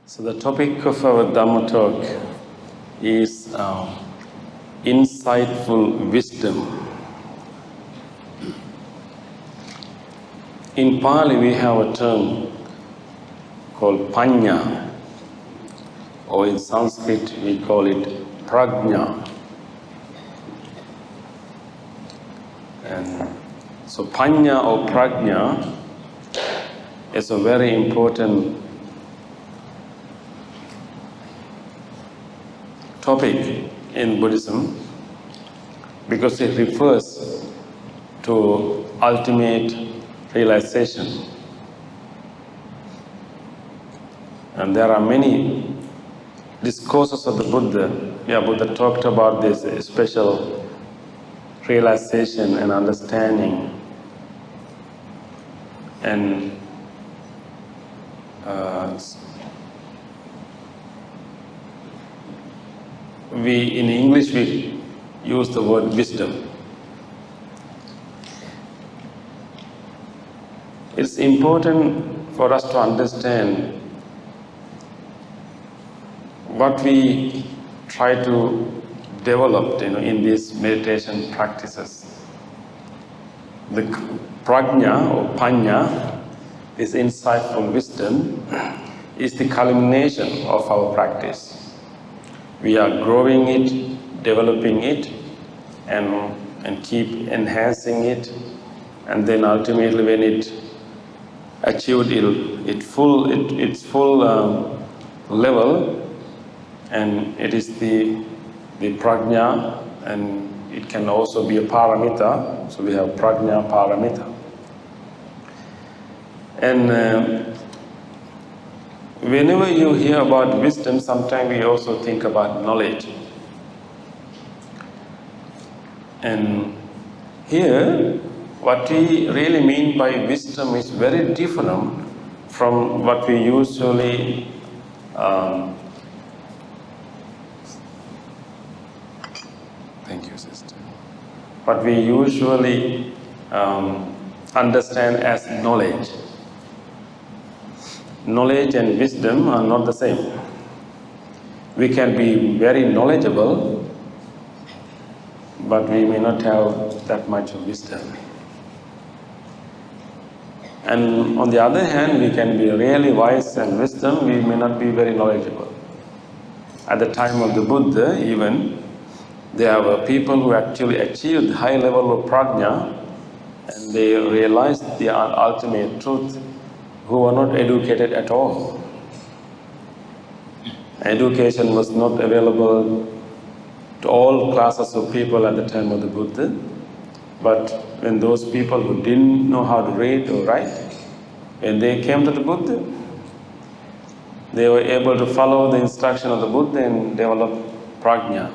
So the topic of our Dhamma talk is insightful wisdom. In Pali we have a term called Panya, or in Sanskrit we call it Prajna. And so Panya or Prajna is a very important topic in Buddhism because it refers to ultimate realization. And there are many discourses of the Buddha. Buddha talked about this special realization and understanding. And in English we use the word wisdom. It's important for us to understand what we try to develop in these meditation practices. The prajna or panya, this insightful wisdom, is the culmination of our practice. We are growing it, developing it, and keep enhancing it, and then ultimately when it achieved its full level, and it is the prajna, and it can also be a paramita. So we have prajna, paramita, and whenever you hear about wisdom, sometimes we also think about knowledge. And here, what we really mean by wisdom is very different from what we usually thank you, sister. What we usually understand as knowledge. Knowledge and wisdom are not the same. We can be very knowledgeable, but we may not have that much of wisdom. And on the other hand, we can be really wise and wisdom, we may not be very knowledgeable. At the time of the Buddha, even, there were people who actually achieved high level of prajna, and they realized the ultimate truth, who were not educated at all. Education was not available to all classes of people at the time of the Buddha. But when those people who didn't know how to read or write, when they came to the Buddha, they were able to follow the instruction of the Buddha and develop prajna.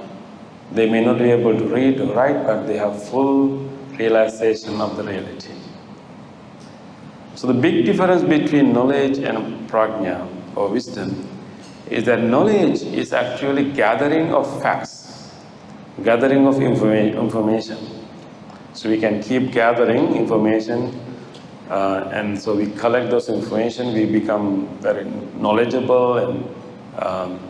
They may not be able to read or write, but they have full realization of the reality. So the big difference between knowledge and prajna or wisdom is that knowledge is actually gathering of facts, gathering of information. So we can keep gathering information, and so we collect those information, we become very knowledgeable, and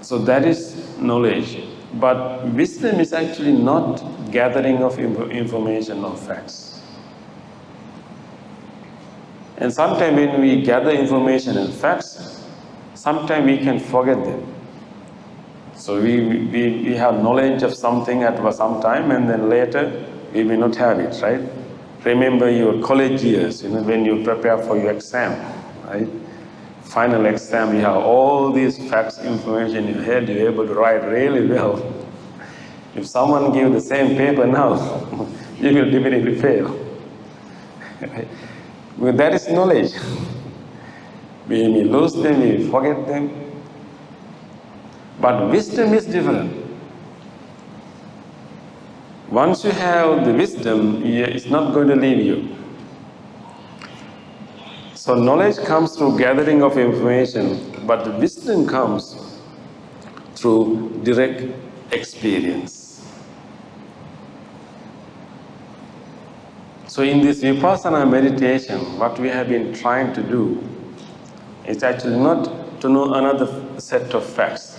so that is knowledge. But wisdom is actually not gathering of information or facts. And sometimes when we gather information and facts, sometimes we can forget them. So we have knowledge of something at some time, and then later we may not have it, right? Remember your college years, when you prepare for your exam, right? Final exam, you have all these facts, information in your head, you're able to write really well. If someone gives the same paper now, you will definitely fail. Well, that is knowledge. We may lose them, we forget them. But wisdom is different. Once you have the wisdom, it's not going to leave you. So knowledge comes through gathering of information, but the wisdom comes through direct experience. So in this Vipassana meditation, what we have been trying to do It's actually not to know another set of facts.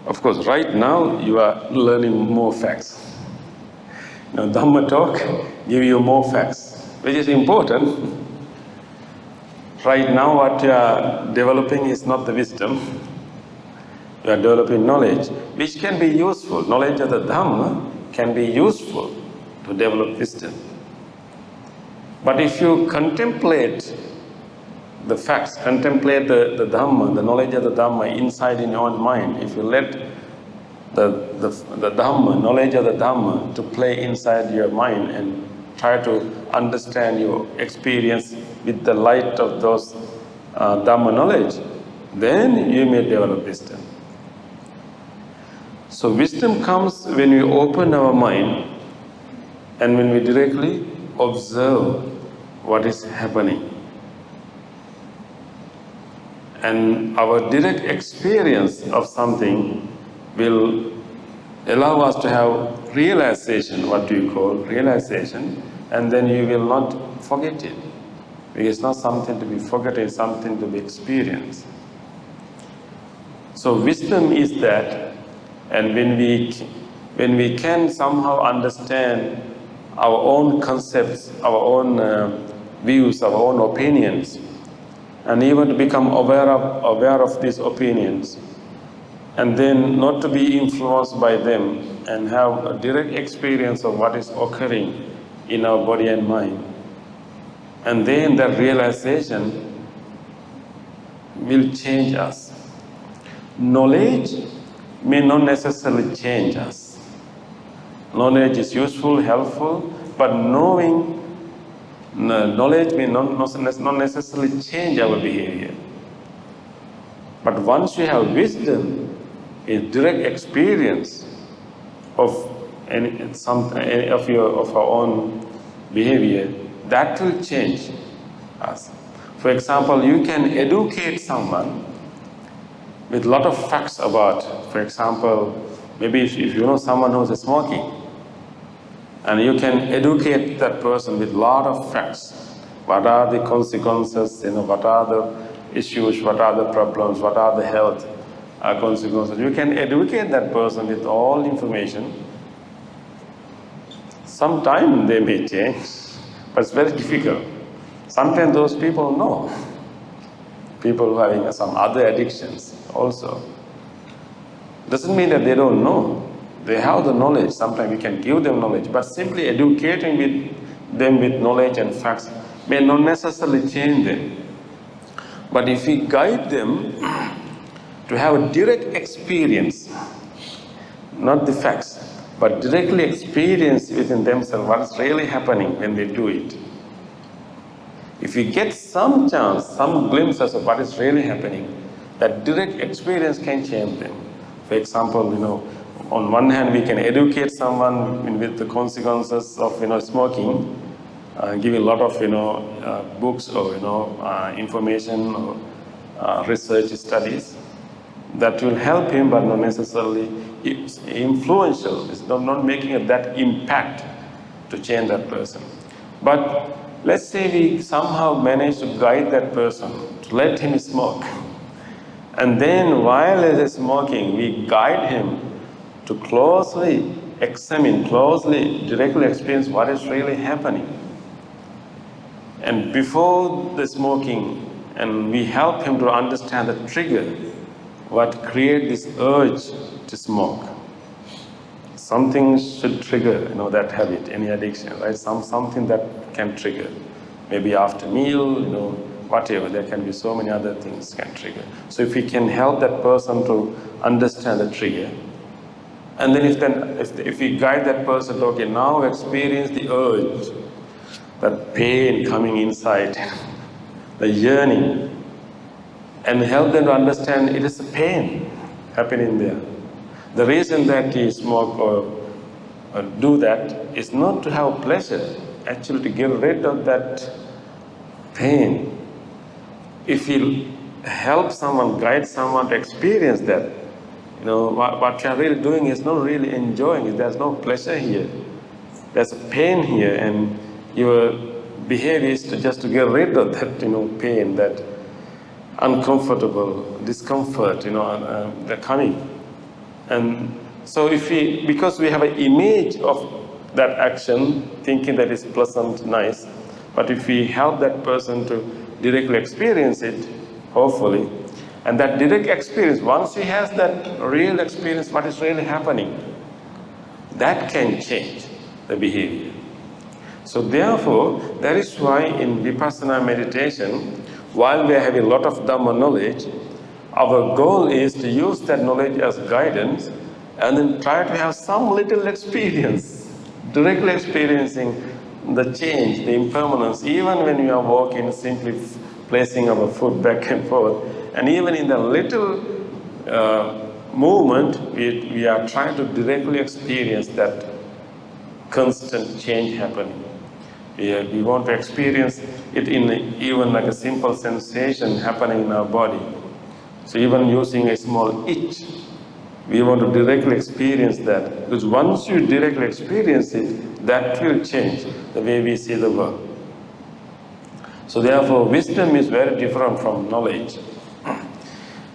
Of course, right now you are learning more facts. Now, Dhamma talk give you more facts, which is important. Right now, what you are developing is not the wisdom. You are developing knowledge, which can be useful. Knowledge of the Dhamma can be useful to develop wisdom. But if you contemplate the facts, contemplate the Dhamma, the knowledge of the Dhamma inside in your own mind, if you let the Dhamma, knowledge of the Dhamma to play inside your mind and try to understand your experience with the light of those Dhamma knowledge, then you may develop wisdom. So wisdom comes when we open our mind and when we directly observe what is happening. And our direct experience of something will allow us to have realization, what we call realization, and then you will not forget it. Because it's not something to be forgotten, it's something to be experienced. So wisdom is that, and when we can somehow understand our own concepts, our own views, our own opinions, and even to become aware of these opinions, and then not to be influenced by them and have a direct experience of what is occurring in our body and mind. And then that realization will change us. Knowledge may not necessarily change us. Knowledge is useful, helpful, but knowledge may not necessarily change our behavior. But once you have wisdom, a direct experience of our own behavior, that will change us. For example, you can educate someone with a lot of facts about, for example, maybe if you know someone who's smoking, and you can educate that person with a lot of facts. What are the consequences, what are the issues, what are the problems, what are the health consequences. You can educate that person with all information. Sometimes they may change, but it's very difficult. Sometimes those people know. People who are having some other addictions also. Doesn't mean that they don't know. They have the knowledge. Sometimes we can give them knowledge, but simply educating them with knowledge and facts may not necessarily change them. But if we guide them to have a direct experience, not the facts, but directly experience within themselves what is really happening when they do it. If we get some chance, some glimpses of what is really happening, that direct experience can change them. For example, on one hand, we can educate someone with the consequences of smoking, giving a lot of books or information or research studies that will help him, but not necessarily influential. It's not making that impact to change that person. But let's say we somehow manage to guide that person to let him smoke, and then while he is smoking, we guide him to closely examine, closely, directly experience what is really happening. And before the smoking, and we help him to understand the trigger, what creates this urge to smoke. Something should trigger, that habit, any addiction, right? Something that can trigger. Maybe after meal, whatever. There can be so many other things can trigger. So if we can help that person to understand the trigger, and then if we guide that person to, okay, now experience the urge, that pain coming inside, the yearning, and help them to understand it is a pain happening there. The reason that he smoke or do that is not to have pleasure, actually to get rid of that pain. If you help someone, guide someone to experience that, what you're really doing is not really enjoying it. There's no pleasure here. There's pain here, and your behavior is to get rid of that, pain, that uncomfortable, discomfort, they're coming. And so because we have an image of that action, thinking that it's pleasant, nice, but if we help that person to directly experience it, hopefully, and that direct experience, once he has that real experience, what is really happening, that can change the behavior. So therefore, that is why in Vipassana meditation, while we are having a lot of Dhamma knowledge, our goal is to use that knowledge as guidance and then try to have some little experience, directly experiencing the change, the impermanence, even when we are walking, simply placing our foot back and forth. And even in the little movement, we are trying to directly experience that constant change happening. We want to experience it in even like a simple sensation happening in our body. So even using a small itch, we want to directly experience that. Because once you directly experience it, that will change the way we see the world. So therefore, wisdom is very different from knowledge.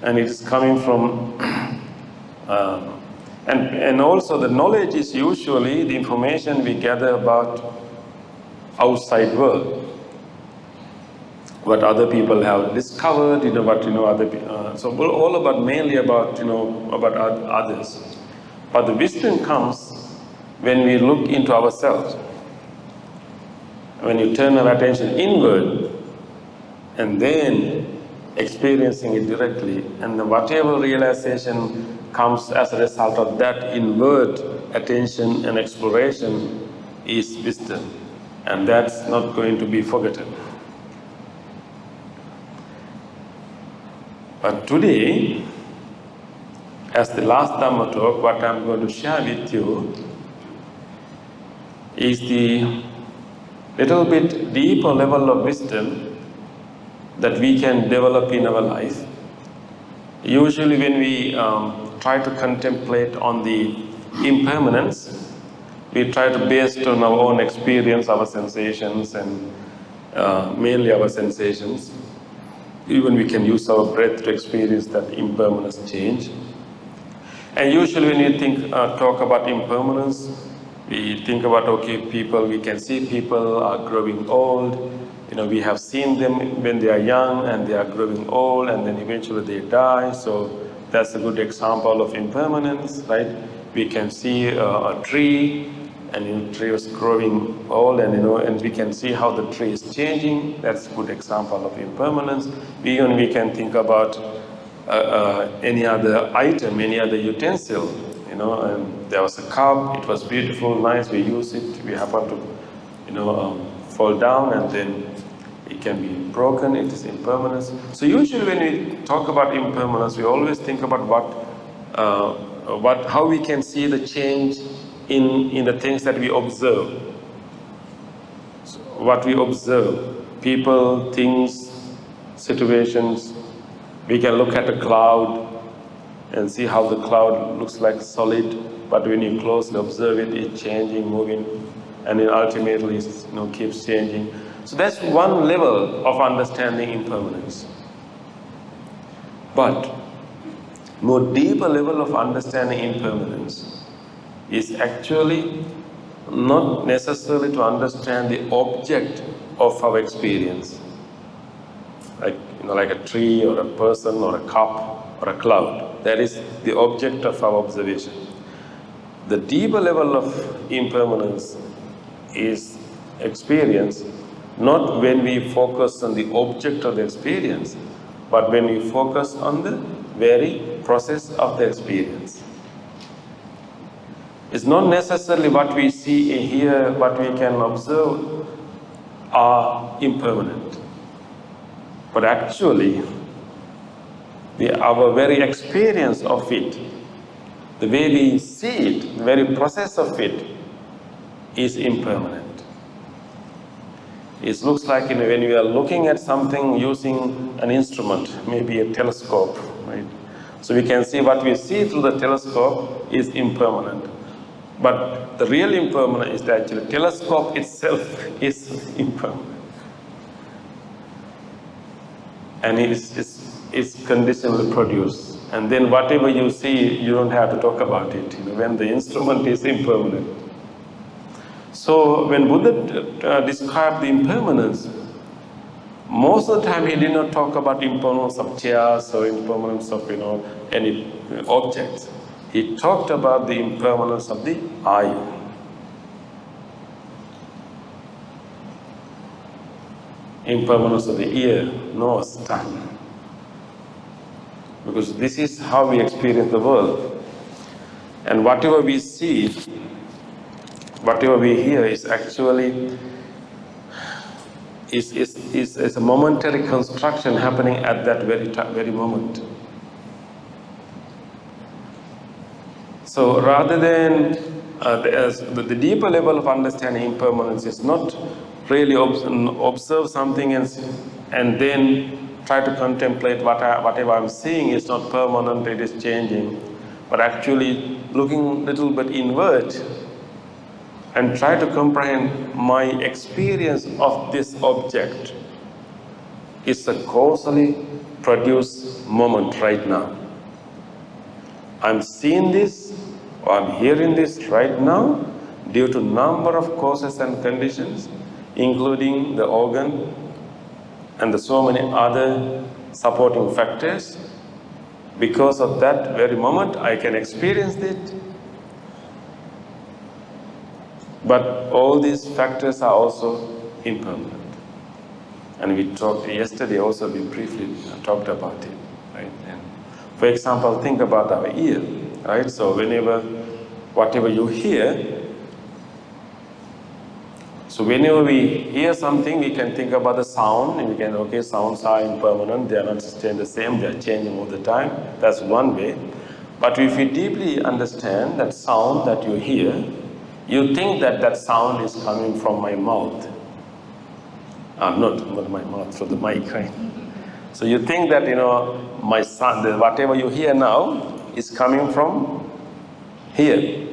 And it is coming from, and also the knowledge is usually the information we gather about outside world, what other people have discovered, so we're all about mainly about about others. But the wisdom comes when we look into ourselves. When you turn our attention inward and then experiencing it directly, and whatever realization comes as a result of that inward attention and exploration is wisdom. And that's not going to be forgotten. But today, as the last Dhamma talk, what I'm going to share with you is the little bit deeper level of wisdom that we can develop in our life. Usually when we try to contemplate on the impermanence, we try to base it on our own experience, our sensations, and mainly our sensations. Even we can use our breath to experience that impermanence change. And usually when you talk about impermanence, we think about, we can see people are growing old. We have seen them when they are young and they are growing old and then eventually they die. So that's a good example of impermanence, right? We can see a tree, and the tree was growing old, and we can see how the tree is changing. That's a good example of impermanence. We can think about any other item, any other utensil. And there was a cup. It was beautiful, nice. We use it. We happen to, fall down, and then it can be broken. It is impermanence. So usually, when we talk about impermanence, we always think about how we can see the change in the things that we observe. So what we observe, people, things, situations. We can look at a cloud and see how the cloud looks like solid, but when you closely observe it, it's changing, moving, and then ultimately it keeps changing. So that's one level of understanding impermanence. But more deeper level of understanding impermanence is actually not necessarily to understand the object of our experience, like a tree or a person or a cup or a cloud. That is the object of our observation. The deeper level of impermanence is experience, not when we focus on the object of the experience, but when we focus on the very process of the experience. It's not necessarily what we see and hear, what we can observe are impermanent. But actually, our very experience of it, the way we see it, the very process of it is impermanent. It looks like when we are looking at something using an instrument, maybe a telescope, right? So we can see what we see through the telescope is impermanent. But the real impermanent is that actually telescope itself is impermanent. And it's its condition will produce. And then whatever you see, you don't have to talk about it, when the instrument is impermanent. So when Buddha described the impermanence, most of the time he did not talk about impermanence of chairs or impermanence of any objects. He talked about the impermanence of the eye. Impermanence of the ear, nose, tongue. Because this is how we experience the world. And whatever we see, whatever we hear is actually is a momentary construction happening at that very moment. So rather than the deeper level of understanding impermanence is not really observe something and then try to contemplate whatever I'm seeing is not permanent, it is changing, but actually looking a little bit inward and try to comprehend my experience of this object is a causally produced moment right now. I'm seeing this or I'm hearing this right now due to number of causes and conditions, including the organ and so many other supporting factors. Because of that very moment, I can experience it. But all these factors are also impermanent. And we talked yesterday also, we briefly talked about it, right? And for example, think about our ear, right? So whatever you hear, so whenever we hear something, we can think about the sound, and we can, okay, sounds are impermanent, they are not staying the same, they are changing all the time. That's one way. But if you deeply understand that sound that you hear, you think that sound is coming from my mouth. Not my mouth, from the mic, right? So you think that, my sound, whatever you hear now is coming from here,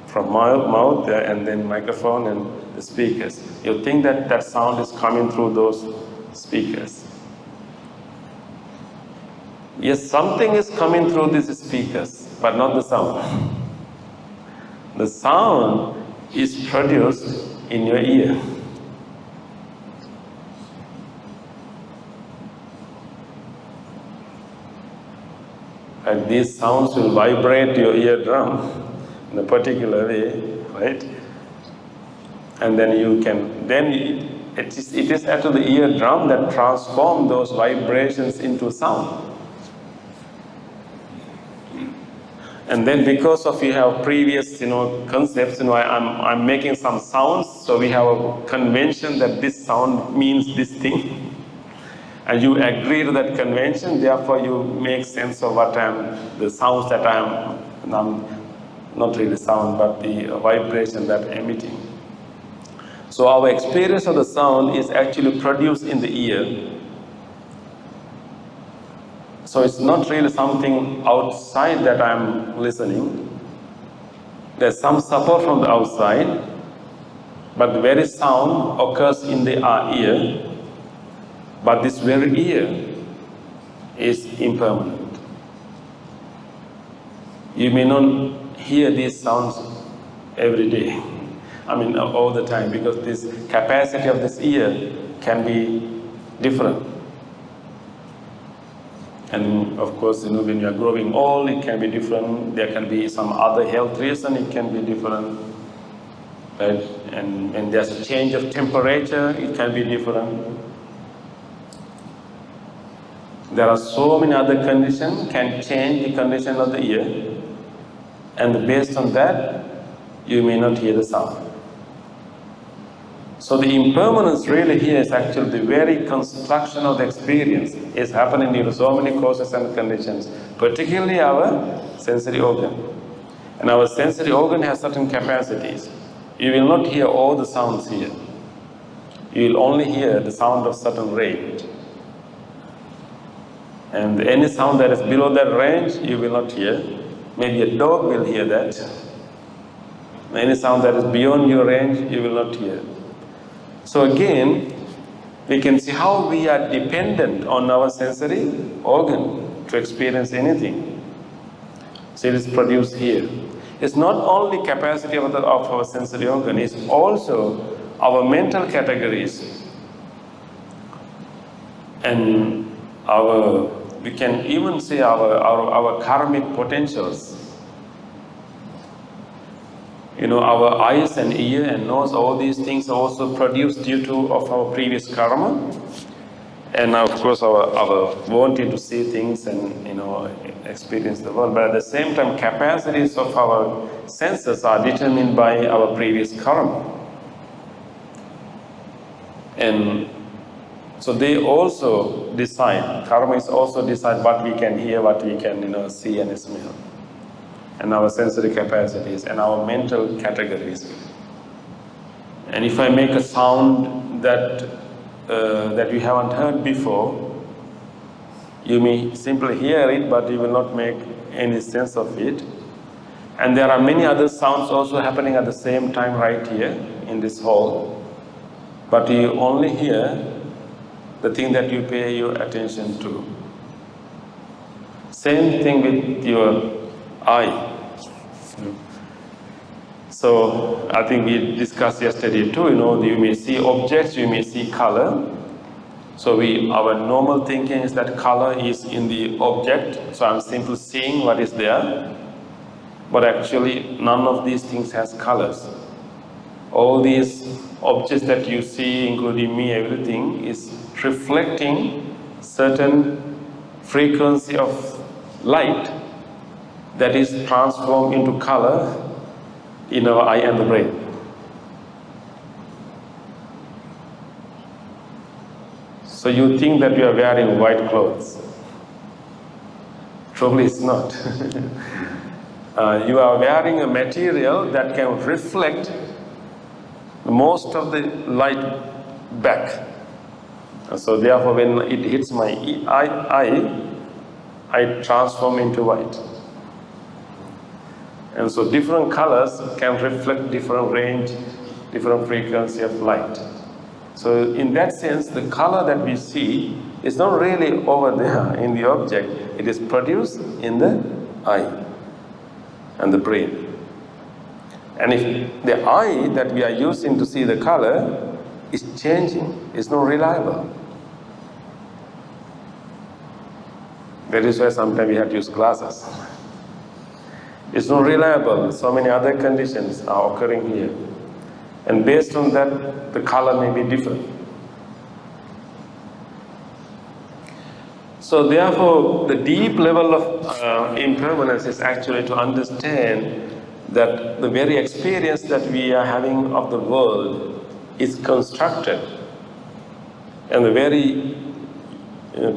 from my mouth and then microphone and the speakers. You think that sound is coming through those speakers. Yes, something is coming through these speakers, but not the sound. The sound is produced in your ear. And these sounds will vibrate your eardrum in a particular way, right? And then it is actually the eardrum that transforms those vibrations into sound. And then because of you have previous, concepts, I'm making some sounds, so we have a convention that this sound means this thing. And you agree to that convention, therefore you make sense of the sounds that I'm not really sound, but the vibration that I'm emitting. So our experience of the sound is actually produced in the ear. So it's not really something outside that I'm listening. There's some support from the outside, but the very sound occurs in our ear. But this very ear is impermanent. You may not hear these sounds every day. All the time, because this capacity of this ear can be different. And of course, when you are growing old, it can be different. There can be some other health reason, it can be different. Right? And when there's a change of temperature, it can be different. There are so many other conditions can change the condition of the ear, and based on that, you may not hear the sound. So the impermanence really here is actually the very construction of the experience is happening due to so many causes and conditions, particularly our sensory organ. And our sensory organ has certain capacities. You will not hear all the sounds here. You will only hear the sound of certain range. And any sound that is below that range, you will not hear. Maybe a dog will hear that. Any sound that is beyond your range, you will not hear. So again, we can see how we are dependent on our sensory organ to experience anything. So it is produced here. It's not only capacity of our sensory organ, it's also our mental categories and we can even say our karmic potentials. Our eyes and ear and nose, all these things are also produced due to of our previous karma. And of course our wanting to see things and experience the world. But at the same time, capacities of our senses are determined by our previous karma. And so they also decide, karma is also decide what we can hear, what we can see and smell. And our sensory capacities and our mental categories. And if I make a sound that you haven't heard before, you may simply hear it, but you will not make any sense of it. And there are many other sounds also happening at the same time right here in this hall, but you only hear the thing that you pay your attention to. Same thing with your eye. So I think we discussed yesterday too, you may see objects, you may see color. So our normal thinking is that color is in the object, so I'm simply seeing what is there. But actually none of these things has colors. All these objects that you see, including me, everything is reflecting certain frequency of light that is transformed into color in our eye and the brain. So you think that you are wearing white clothes. Probably it's not. You are wearing a material that can reflect most of the light back. So therefore when it hits my eye, I transform into white. And so different colors can reflect different range, different frequency of light. So in that sense, the color that we see is not really over there in the object. It is produced in the eye and the brain. And if the eye that we are using to see the color is changing, it's not reliable. That is why sometimes we have to use glasses. It's not reliable. So many other conditions are occurring here. And based on that, the color may be different. So therefore, the deep level of impermanence is actually to understand that the very experience that we are having of the world is constructed. And the very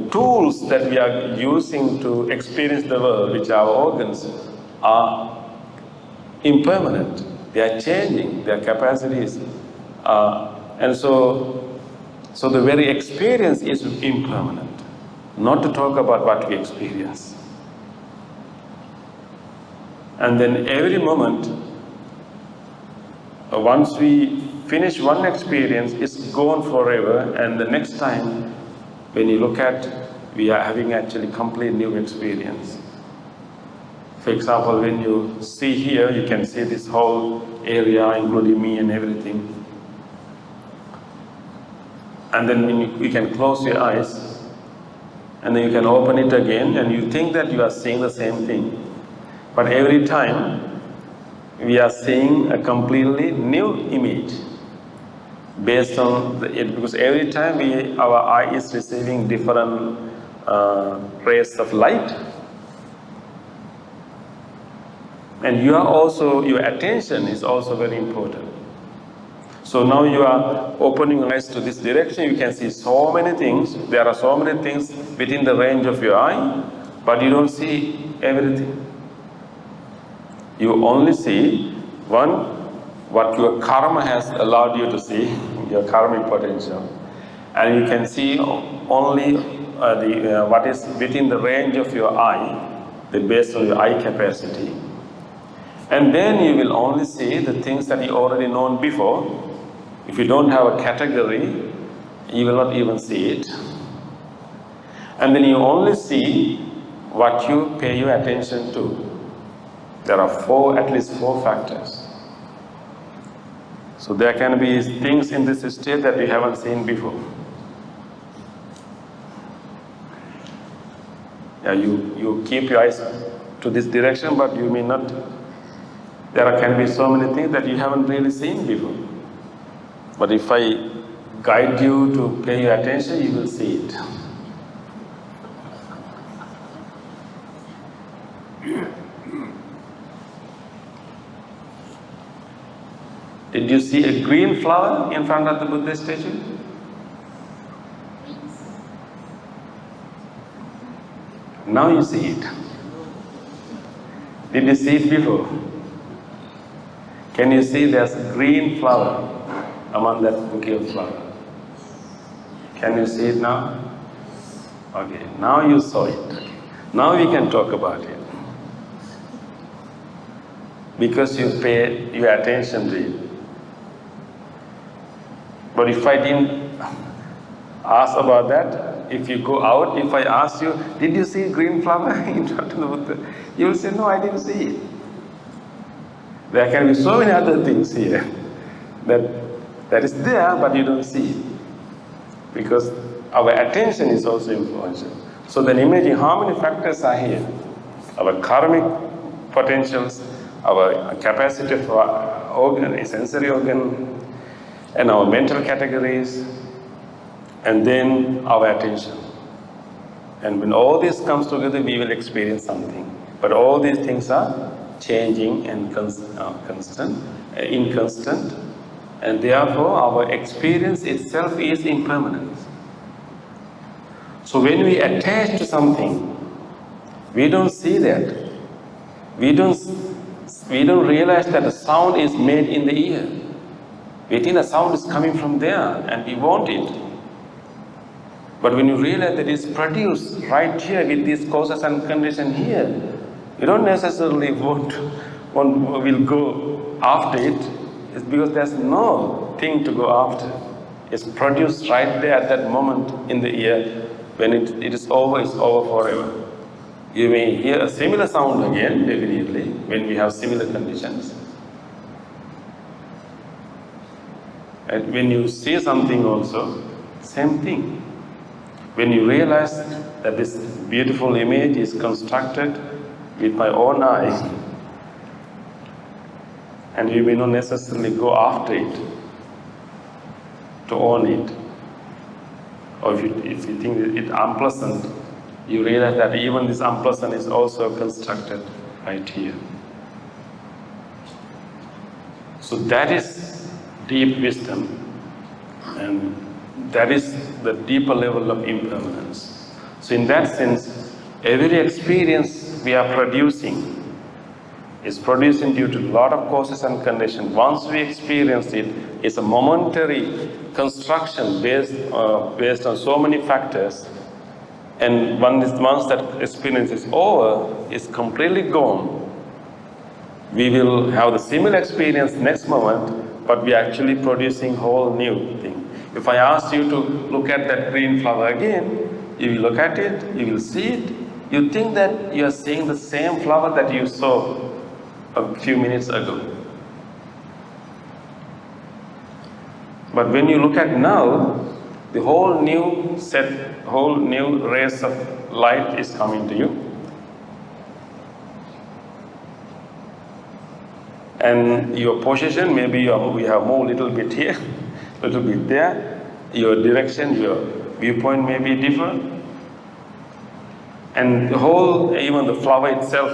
tools that we are using to experience the world, which are our organs, are impermanent. They are changing, their capacities. And so the very experience is impermanent. Not to talk about what we experience. And then every moment, once we finish one experience, it's gone forever, and the next time when you look at, we are having actually complete new experience. For example, when you see here, you can see this whole area, including me and everything. And then when you can close your eyes, and then you can open it again, and you think that you are seeing the same thing. But every time, we are seeing a completely new image based on it, because every time our eye is receiving different rays of light. And your attention is also very important. So now you are opening your eyes to this direction, you can see so many things. There are so many things within the range of your eye, but you don't see everything. You only see what your karma has allowed you to see, your karmic potential. And you can see only what is within the range of your eye, based on your eye capacity. And then you will only see the things that you already known before. If you don't have a category You will not even see it. And then you only see what you pay your attention to. There are at least four factors. So there can be things in this state that you haven't seen before. Yeah, you keep your eyes to this direction, but you may not. There can be so many things that you haven't really seen before. But if I guide you to pay your attention, you will see it. Did you see a green flower in front of the Buddha statue? Now you see it. Did you see it before? Can you see there's a green flower among that bouquet of flowers? Can you see it now? Okay, now you saw it. Now we can talk about it. Because you paid your attention to it. But if I didn't ask about that, if you go out, if I ask you, did you see a green flower in front of the Buddha? You will say, no, I didn't see it. There can be so many other things here that is there, but you don't see it. Because our attention is also influential. So then imagine how many factors are here. Our karmic potentials, our capacity for sensory organ, and our mental categories, and then our attention. And when all this comes together, we will experience something. But all these things are changing and inconstant, and therefore our experience itself is impermanent. So when we attach to something, we don't see that. We don't realize that the sound is made in the ear. We think the sound is coming from there and we want it. But when you realize that it's produced right here with these causes and conditions here, you don't necessarily will go after it. It's because there's no thing to go after. It's produced right there at that moment in the ear. When it is over, it's over forever. You may hear a similar sound again, definitely, when we have similar conditions. And when you see something also, same thing. When you realize that this beautiful image is constructed with my own eyes, and you may not necessarily go after it, to own it. Or if you think it unpleasant, you realize that even this unpleasant is also constructed right here. So that is deep wisdom, and that is the deeper level of impermanence. So in that sense, every experience we are producing is producing due to a lot of causes and conditions. Once we experience it, it's a momentary construction based on so many factors, and once that experience is over, it's completely gone. We will have the similar experience next moment, but we are actually producing whole new thing. If I ask you to look at that green flower again, you will look at it, you will see it, you think that you are seeing the same flower that you saw a few minutes ago. But when you look at now, the whole new rays of light is coming to you. And your position, maybe we have moved a little bit here, a little bit there. Your direction, your viewpoint may be different. And even the flower itself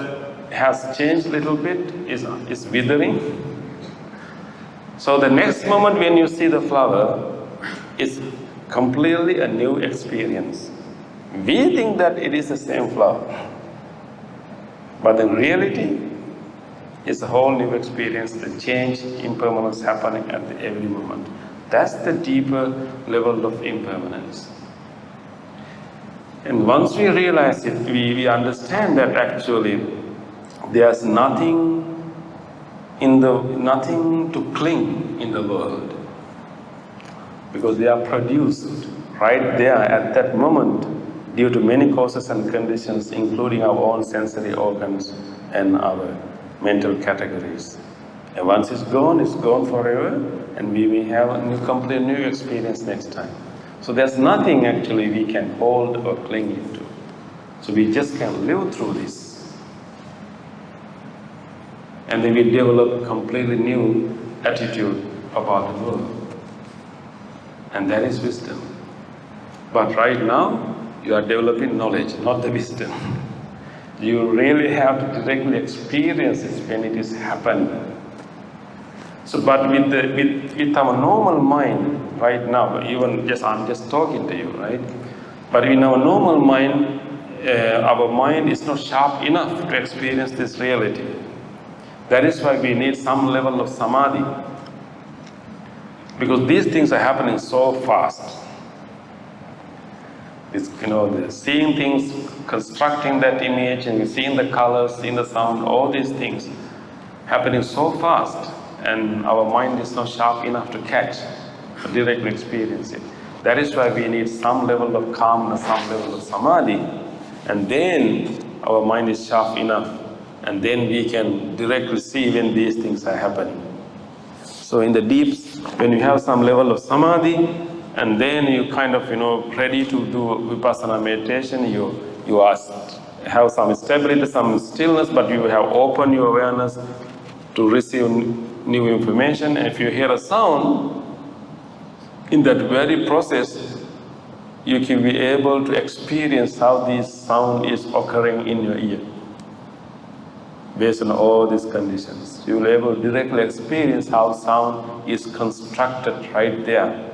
has changed a little bit, is withering. So the next moment when you see the flower, it's completely a new experience. We think that it is the same flower. But in reality, it's a whole new experience, the change, impermanence happening at every moment. That's the deeper level of impermanence. And once we realize it, we understand that actually there's nothing to cling in the world. because they are produced right there at that moment due to many causes and conditions, including our own sensory organs and our mental categories. And once it's gone forever, and we will have a complete new experience next time. So there's nothing actually we can hold or cling into. So we just can live through this. And then we develop completely new attitude about the world. And that is wisdom. But right now, you are developing knowledge, not the wisdom. You really have to directly experience it when it is happening. So, but with our normal mind right now, I'm just talking to you, right? But in our normal mind, our mind is not sharp enough to experience this reality. That is why we need some level of samadhi. Because these things are happening so fast. Seeing things, constructing that image, and seeing the colors, seeing the sound, all these things happening so fast, and our mind is not sharp enough to catch, to directly experience it. That is why we need some level of calmness, some level of samadhi, and then our mind is sharp enough, and then we can directly see when these things are happening. So in the deeps, when you have some level of samadhi, and then you kind of, ready to do vipassana meditation, you have some stability, some stillness, but you have opened your awareness to receive new information. And if you hear a sound, in that very process, you can be able to experience how this sound is occurring in your ear. Based on all these conditions, you will be able to directly experience how sound is constructed right there.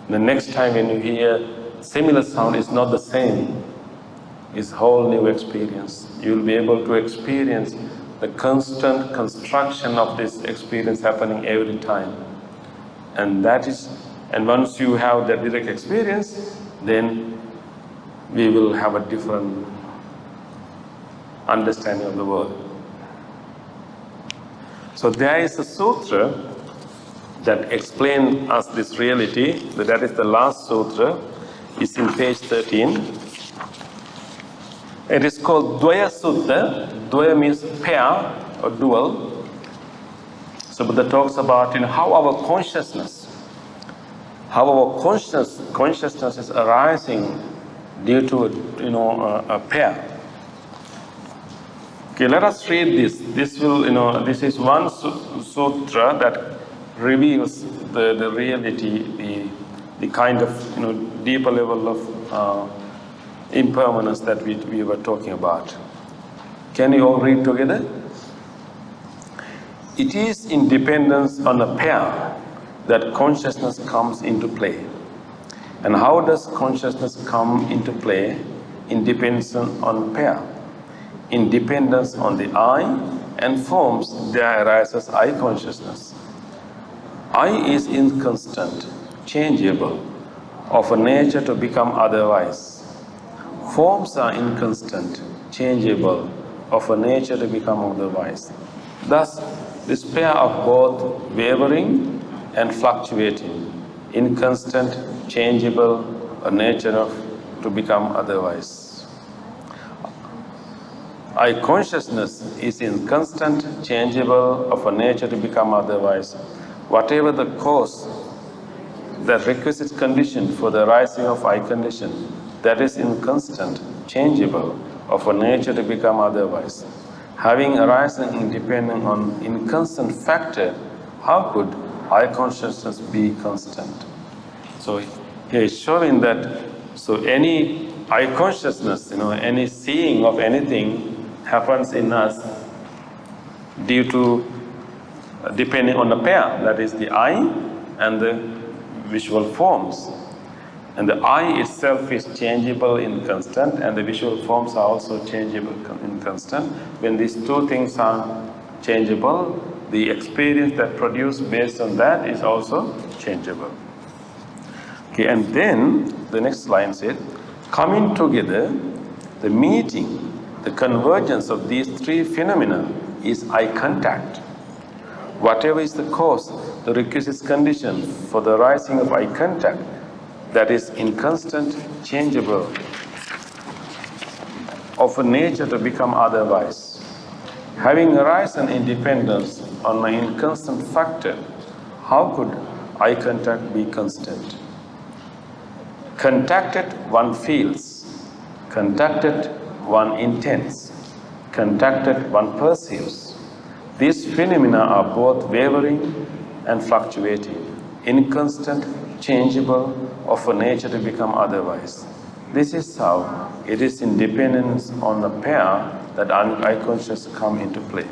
The next time when you hear similar sound, is not the same. It's a whole new experience. You will be able to experience the constant construction of this experience happening every time. And once you have that direct experience, then we will have a different understanding of the world. So there is a sutra that explains us this reality. That is the last sutra. It's in page 13. It is called Dvaya Sutta. Dvaya means pair or dual. So Buddha talks about how our consciousness is arising due to a pair. Okay, let us read this. This is one sutra that reveals the reality, the kind of deeper level of impermanence that we were talking about. Can you all read together? It is in dependence on a pair that consciousness comes into play. And how does consciousness come into play? In dependence on pair. In dependence on the I and forms, there arises I consciousness. I is inconstant, changeable, of a nature to become otherwise. Forms are inconstant, changeable, of a nature to become otherwise. Thus, this pair of both wavering and fluctuating, inconstant, changeable, a nature to become otherwise. I consciousness is inconstant, changeable, of a nature to become otherwise. Whatever the cause, the requisite condition for the arising of I condition, that is inconstant, changeable, of a nature to become otherwise. Having arisen independent on inconstant factor, how could I consciousness be constant? So here is showing that any I consciousness, any seeing of anything happens in us due to depending on the pair, that is the I and the visual forms. And the I itself is changeable, inconstant, and the visual forms are also changeable, inconstant. When these two things are changeable, the experience that produced based on that is also changeable. Okay, and then the next line says, coming together, the meeting, the convergence of these three phenomena is eye contact. Whatever is the cause, the requisite condition for the arising of eye contact that is inconstant, changeable, of a nature to become otherwise. Having arisen in dependence on an inconstant factor, how could eye contact be constant? Contacted one feels, contacted one intends, contacted one perceives. These phenomena are both wavering and fluctuating, inconstant, changeable, of a nature to become otherwise. This is how it is in dependence on the pair that eye consciousness come into play.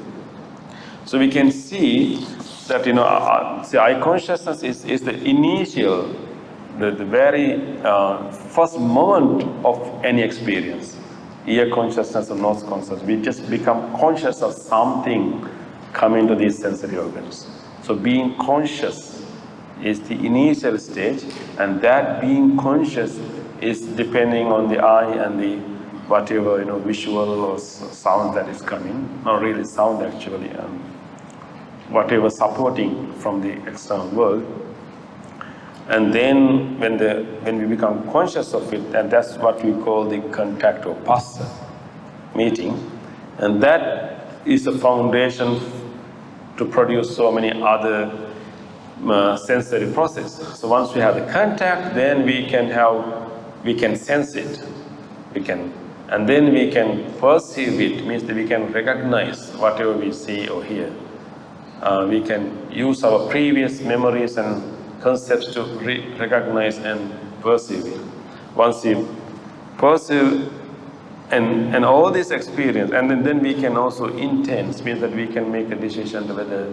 So we can see that the eye consciousness is the initial, the very first moment of any experience. Ear consciousness or nose consciousness, we just become conscious of something coming to these sensory organs. So being conscious is the initial stage, and that being conscious is depending on the eye and the whatever visual or sound that is coming. Not really sound actually, whatever supporting from the external world. And then when we become conscious of it, and that's what we call the contact or passa, meeting, and that is the foundation to produce so many other sensory processes. So once we have the contact, then we can sense it, and then we can perceive it, means that we can recognize whatever we see or hear. We can use our previous memories and concepts to recognize and perceive it. Once we perceive and all this experience, and then we can also intend, means that we can make a decision whether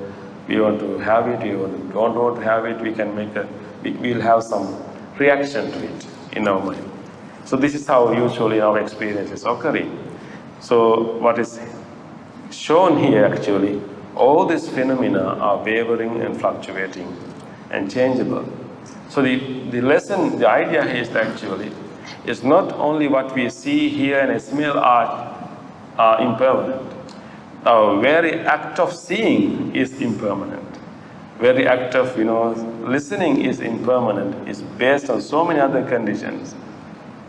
we want to have it, we don't want to have it, we'll have some reaction to it in our mind. So this is how usually our experience is occurring. So what is shown here actually, all these phenomena are wavering and fluctuating and changeable. So the lesson, the idea here is actually, is not only what we see, hear and smell are impermanent. Our very act of seeing is impermanent. Very act of listening is impermanent, is based on so many other conditions.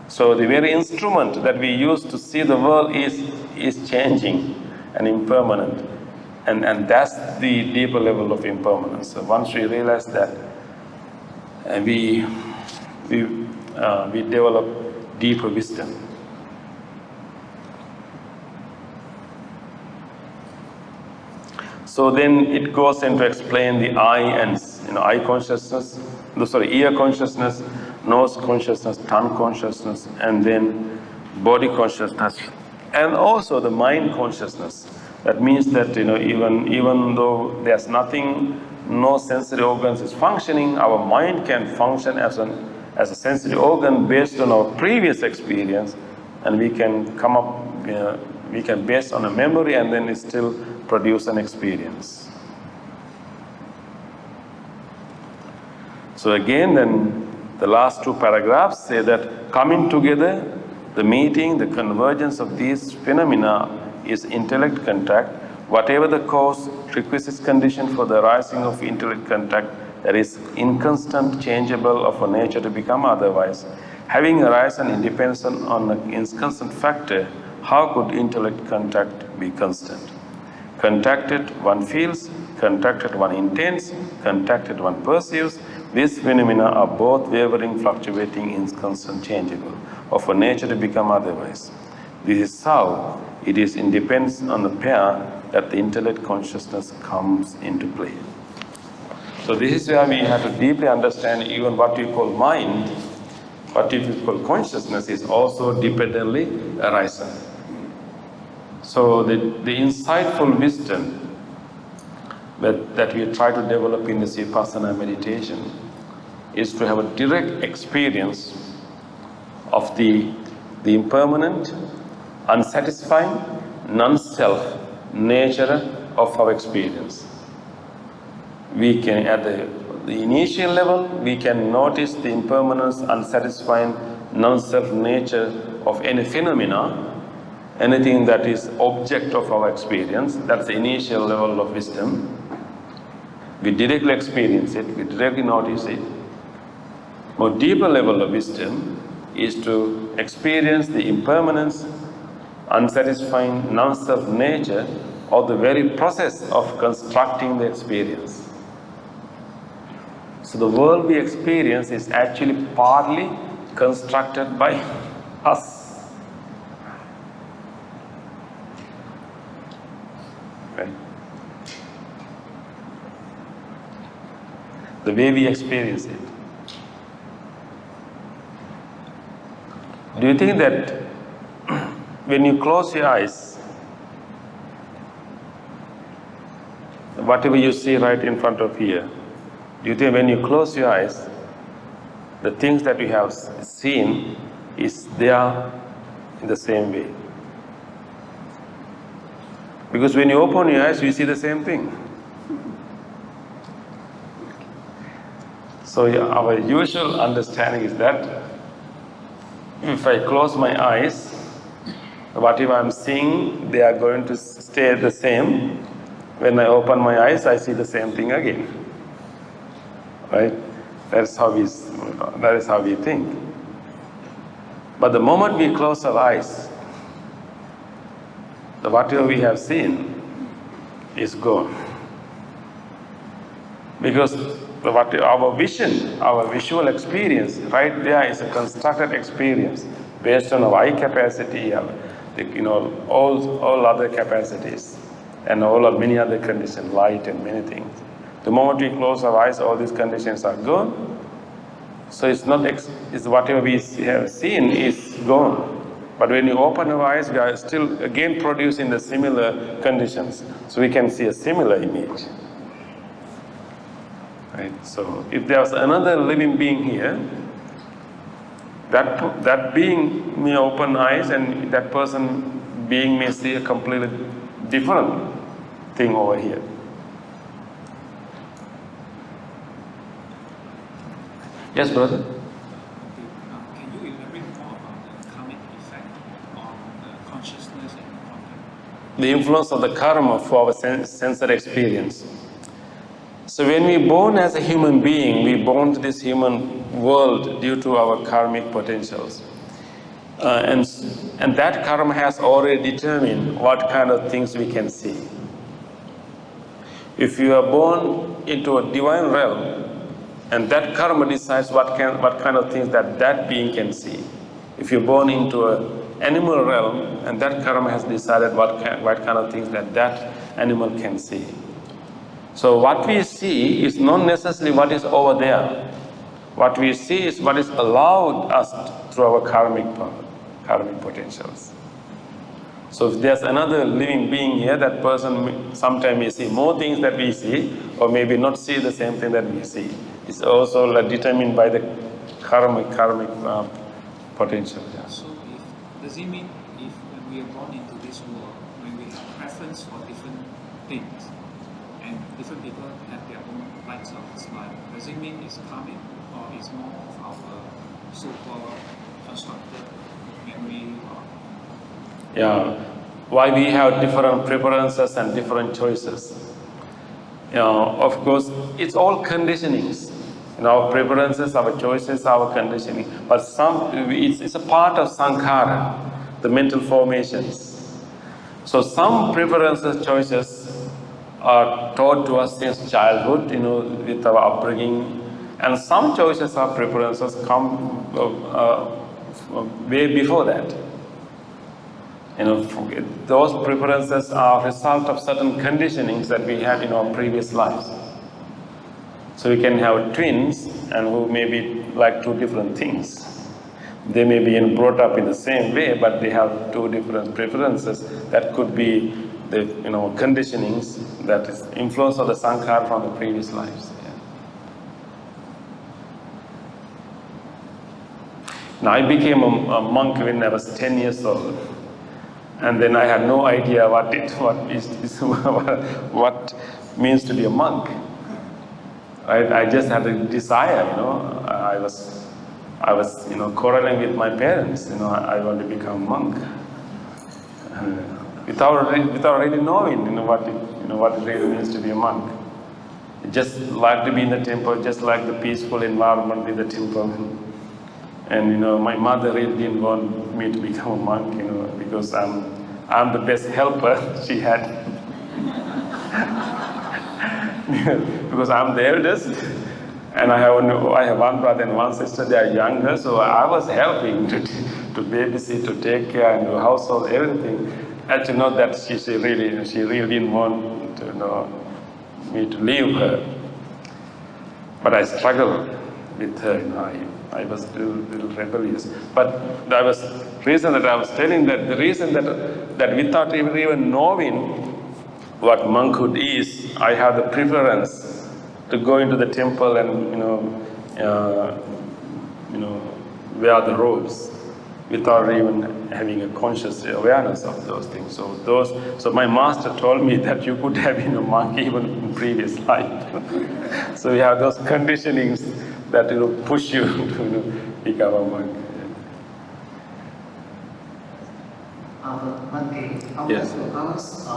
So the very instrument that we use to see the world is changing and impermanent. And that's the deeper level of impermanence. So once we realize that, we develop deeper wisdom. So then it goes into explain the eye and eye consciousness, ear consciousness, nose consciousness, tongue consciousness, and then body consciousness, and also the mind consciousness. That means that even though there's nothing, no sensory organs is functioning, our mind can function as a sensory organ based on our previous experience, and we can come up, we can base on a memory, and then it still produce an experience. So again, then the last two paragraphs say that coming together, the meeting, the convergence of these phenomena is intellect contact, whatever the cause, requisite condition for the arising of intellect contact that is inconstant, changeable, of a nature to become otherwise. Having arisen in dependence on an inconstant factor, how could intellect contact be constant? Contacted one feels, contacted one intends, contacted one perceives. These phenomena are both wavering, fluctuating, inconstant, changeable, of a nature to become otherwise. This is how it is in dependence on the pair that the intellect consciousness comes into play. So this is where we have to deeply understand even what we call mind, what we call consciousness is also dependently arisen. So the insightful wisdom that we try to develop in this Vipassana meditation is to have a direct experience of the impermanent, unsatisfying, non-self nature of our experience. We can, at the initial level, we can notice the impermanence, unsatisfying, non-self nature of any phenomena, anything that is object of our experience. That's the initial level of wisdom. We directly experience it, we directly notice it. More deeper level of wisdom is to experience the impermanence, unsatisfying non-self nature of the very process of constructing the experience. So the world we experience is actually partly constructed by us. Right? The way we experience it. Do you think that when you close your eyes, whatever you see right in front of here, do you think when you close your eyes, the things that you have seen is there in the same way? Because when you open your eyes, you see the same thing. So our usual understanding is that if I close my eyes, whatever I'm seeing, they are going to stay the same. When I open my eyes, I see the same thing again. Right? That is how we think. But the moment we close our eyes, whatever we have seen is gone. Because our vision, our visual experience, right there is a constructed experience based on our eye capacity, all other capacities, and many other conditions, light and many things. The moment we close our eyes, all these conditions are gone. So it's whatever we have seen is gone. But when you open our eyes, we are still again producing the similar conditions. So we can see a similar image. Right? So if there's another living being here, that being may open eyes, and that person being may see a completely different thing over here. Yes, brother? Can you elaborate more about the karmic effect on the consciousness and content? The influence of the karma for our sensory experience. So when we're born as a human being, we're born to this human world due to our karmic potentials. And that karma has already determined what kind of things we can see. If you are born into a divine realm, and that karma decides what kind of things that being can see. If you're born into an animal realm, and that karma has decided what kind of things that animal can see. So what we see is not necessarily what is over there. What we see is what is allowed us through our karmic potentials. So if there's another living being here, that person sometimes may see more things that we see, or maybe not see the same thing that we see. It's also determined by the karmic potential. Yeah. So does it mean if when we are born into this world, when we have preference for different things, and different people have their own likes or dislikes, does it mean it's karmic, or it's more of our so-called constructed memory? Yeah, why we have different preferences and different choices. Of course, it's all conditionings. Our preferences, our choices, our conditioning. But it's a part of sankhara, the mental formations. So some preferences, choices are taught to us since childhood, with our upbringing. And some choices or preferences come way before that. Those preferences are a result of certain conditionings that we had in our previous lives. So we can have twins and who may be like two different things. They may be brought up in the same way, but they have two different preferences. That could be the conditionings, that is influence of the sankhara from the previous lives. Yeah. Now I became a monk when I was 10 years old. And then I had no idea what means to be a monk. I just had a desire, I was quarreling with my parents. I want to become a monk, without really knowing, what it really means to be a monk. Just like to be in the temple, just like the peaceful environment in the temple. And my mother really didn't want me to become a monk, because I'm the best helper she had. Because I'm the eldest, and I have one brother and one sister. They are younger, so I was helping to babysit, to take care, and do household, everything. Actually, not that she really didn't want me to leave her, but I struggled with her. I was a little rebellious. But the reason that I was telling that the reason that without even knowing what monkhood is, I have the preference to go into the temple and wear the robes without even having a conscious awareness of those things. So my master told me that you could have been a monk even in previous life. So we have those conditionings that push you to become a monk. Bhante, I would Yes. like to ask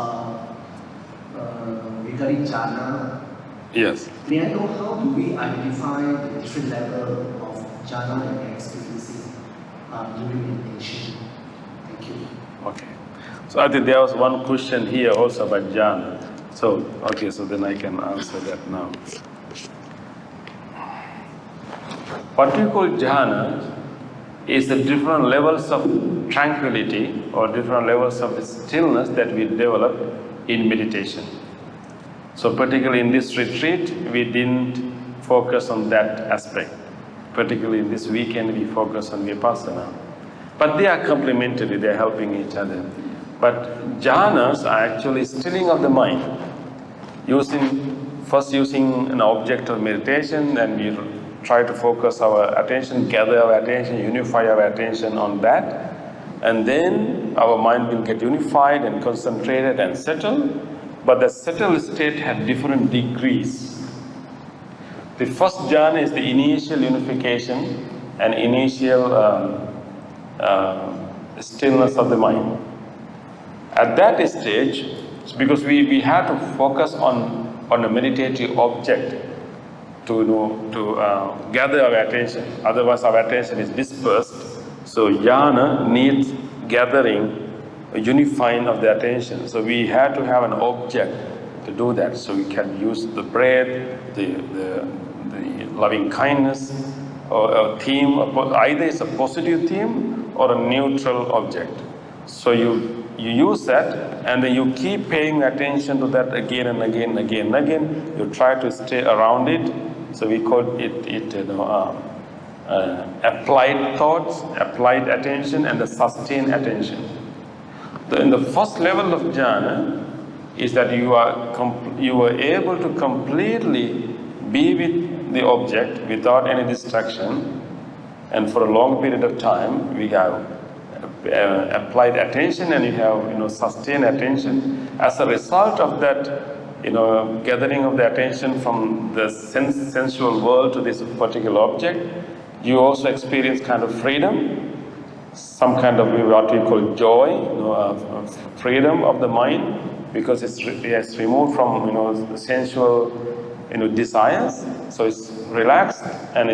regarding jhana. Yes. May I know how do we identify the different level of jhana that we are experiencing during meditation? Thank you. Okay. So I think there was one question here also about jhana. So then I can answer that now. What we call jhana is the different levels of tranquility or different levels of stillness that we develop in meditation. So particularly in this retreat, we didn't focus on that aspect. Particularly in this weekend, we focus on vipassana. But they are complementary, they are helping each other. But jhanas are actually stilling of the mind, first using an object of meditation, and we try to focus our attention, gather our attention, unify our attention on that. And then our mind will get unified and concentrated and settled. But the settled state had different degrees. The first jhana is the initial unification and initial stillness of the mind. At that stage, because we have to focus on a meditative object to gather our attention. Otherwise, our attention is dispersed. So jhana needs gathering, unifying of the attention. So we have to have an object to do that. So we can use the breath, the loving kindness, or a theme. Either it's a positive theme or a neutral object. So you use that, and then you keep paying attention to that again and again and again and again. You try to stay around it. So we call it applied thoughts, applied attention, and the sustained attention. In the first level of jhana is that you are able to completely be with the object without any distraction, and for a long period of time we have applied attention, and you have sustained attention. As a result of that, gathering of the attention from the sensual world to this particular object, you also experience kind of freedom, some kind of what we call joy, freedom of the mind, because it's removed from the sensual desires, so it's relaxed, and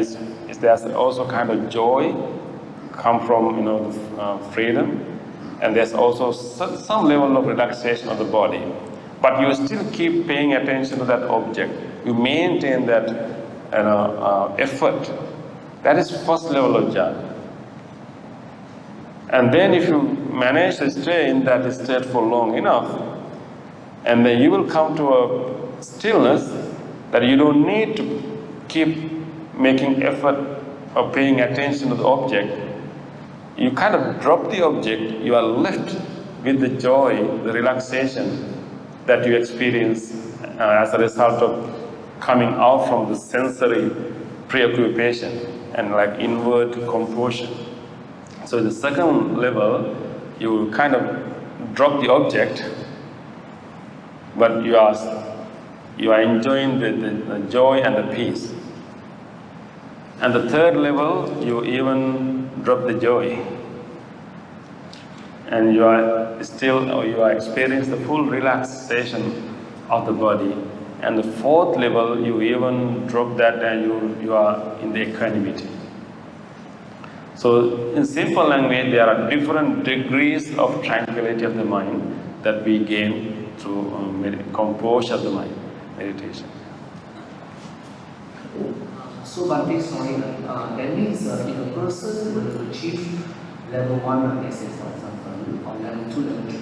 there's also kind of joy come from freedom, and there's also some level of relaxation of the body. But you still keep paying attention to that object. You maintain that effort. That is first level of jhana. And then if you manage to stay in that state for long enough, and then you will come to a stillness that you don't need to keep making effort of paying attention to the object. You kind of drop the object, you are left with the joy, the relaxation that you experience as a result of coming out from the sensory preoccupation and like inward composure. So the second level, you kind of drop the object, but you are enjoying the joy and the peace. And the third level, you even drop the joy, and you are experiencing the full relaxation of the body And the fourth level, you even drop that and you are in the equanimity. So in simple language, there are different degrees of tranquility of the mind that we gain through composure of the mind, meditation. So, Bhante, sorry, that means if a person were to achieve level 1, let's say for example, or level 2, level 3,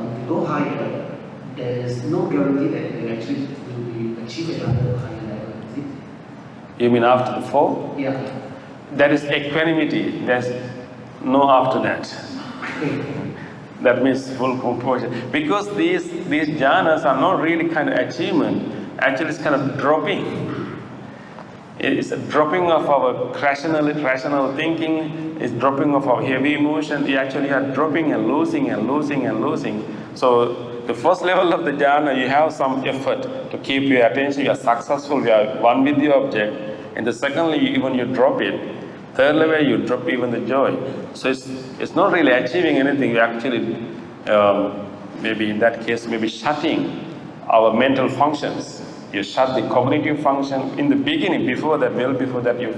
if you go higher, there is no guarantee that you actually will be achieve another higher level, is it? You mean after the 4? Yeah. That is equanimity. There's no after that. That means full composure. Because these jhanas are not really kind of achievement. Actually, it's kind of dropping. It's a dropping of our rational thinking. It's dropping of our heavy emotion. We actually are dropping and losing and losing and losing. So the first level of the jhana, you have some effort to keep your attention. You are successful. You are one with the object. And the secondly, even you drop it. Third level, you drop even the joy. So it's not really achieving anything. You actually, maybe in that case, maybe shutting our mental functions. You shut the cognitive function in the beginning. Before that, well before that, you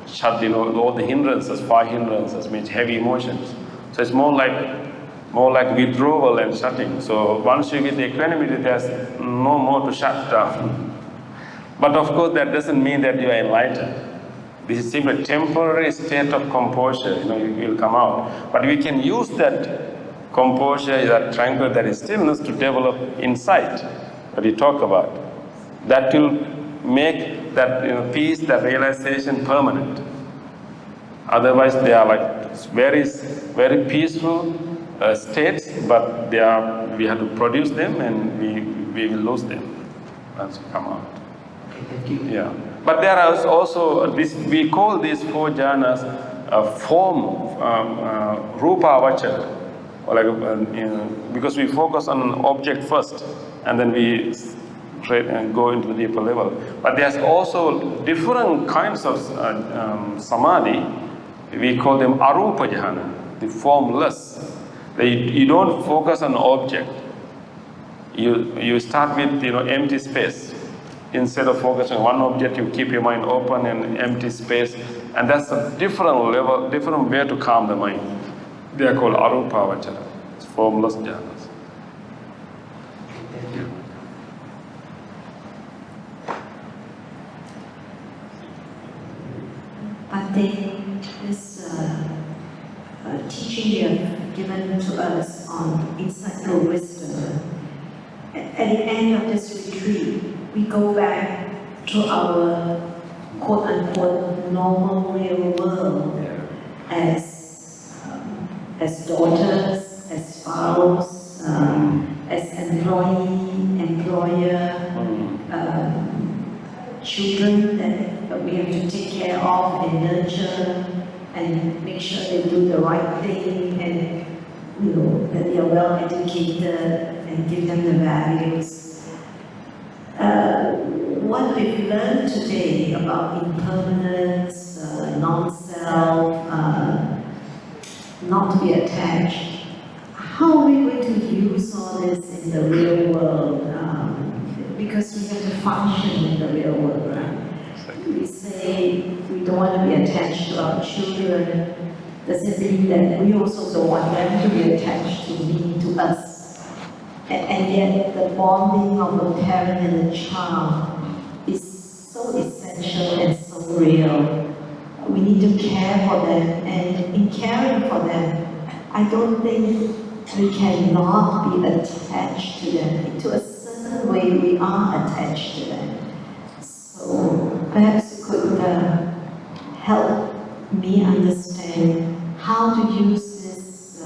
shut all the hindrances, 5 hindrances, means heavy emotions. So it's more like withdrawal and shutting. So once you get the equanimity, there's no more to shut down. But of course, that doesn't mean that you are enlightened. This is simply a temporary state of composure. You will come out. But we can use that composure, that tranquility, that stillness to develop insight that we talk about. That will make that peace, that realization permanent. Otherwise, they are like very, very peaceful states, but we have to produce them, and we will lose them once we come out. Thank you. Yeah. But there are also we call these 4 jhanas form rupa avachara, or like because we focus on an object first, and then we go into the deeper level. But there's also different kinds of samadhi. We call them arupa jhana, the formless. You don't focus on object. You start with empty space. Instead of focusing on one object, you keep your mind open and empty space. And that's a different level, different way to calm the mind. They are called arupa avachara. It's formless jhanas. Thank you. Bhante, this teaching you have given to us on insightful wisdom, at the end of this retreat, we go back to our quote-unquote normal real world as daughters, as spouse, as employee, employer, children that we have to take care of and nurture and make sure they do the right thing, and that they are well educated and give them the values. What we've learned today about impermanence, non-self, not to be attached, how are we going to use all this in the real world? Because we have to function in the real world, right? We say we don't want to be attached to our children. Does it mean that we also don't want them to be attached to me, to us? And yet the bonding of a parent and a child is so essential and so real. We need to care for them, and in caring for them, I don't think we cannot be attached to them. To a certain way, we are attached to them. So perhaps you could help me understand how to use this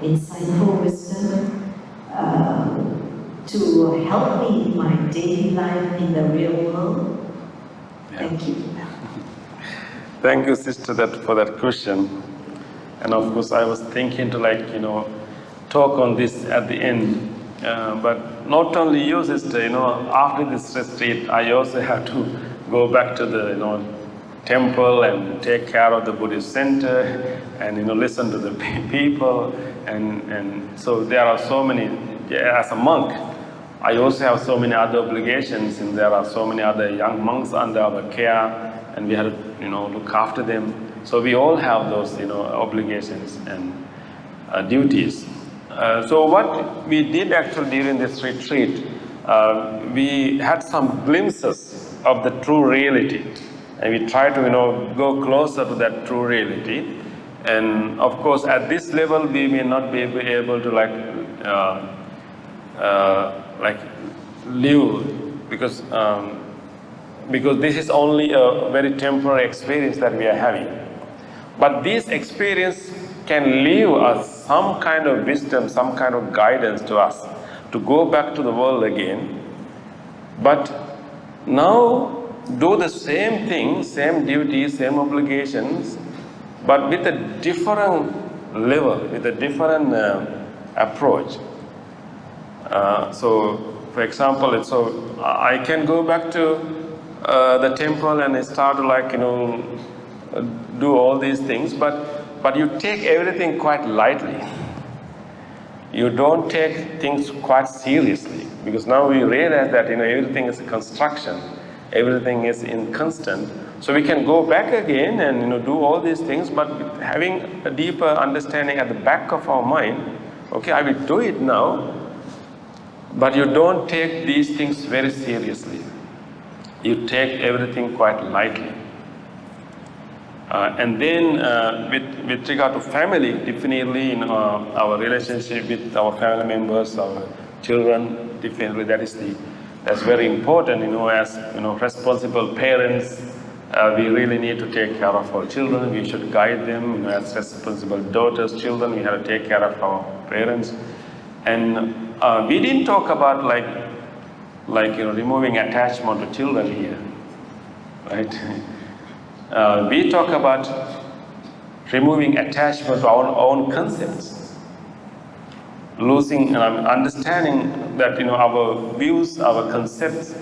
insightful wisdom to help me in my daily life in the real world. Thank you. Thank you, sister, for that question. And of course, I was thinking to talk on this at the end. But not only you, sister, after this retreat, I also have to go back to the, temple and take care of the Buddhist center and, listen to the people. And so there are so many, as a monk, I also have so many other obligations, and there are so many other young monks under our care, and we have to, look after them. So we all have those, obligations and duties. So what we did actually during this retreat, we had some glimpses of the true reality, and we tried to, go closer to that true reality. And of course, at this level, we may not be able to like live, because this is only a very temporary experience that we are having. But this experience can leave us some kind of wisdom, some kind of guidance to us to go back to the world again. But now do the same thing, same duties, same obligations, but with a different level, with a different approach. So, for example, I can go back to the temple and start to do all these things, but you take everything quite lightly. You don't take things quite seriously, because now we realize that everything is a construction, everything is inconstant. So we can go back again and do all these things, but having a deeper understanding at the back of our mind. Okay, I will do it now, but you don't take these things very seriously. You take everything quite lightly. And then with regard to family, definitely our relationship with our family members, our children, definitely that's very important. As responsible parents, we really need to take care of our children. We should guide them. As responsible daughters, children, we have to take care of our parents. And we didn't talk about removing attachment to children here, right? We talk about removing attachment to our own concepts, losing understanding that our views, our concepts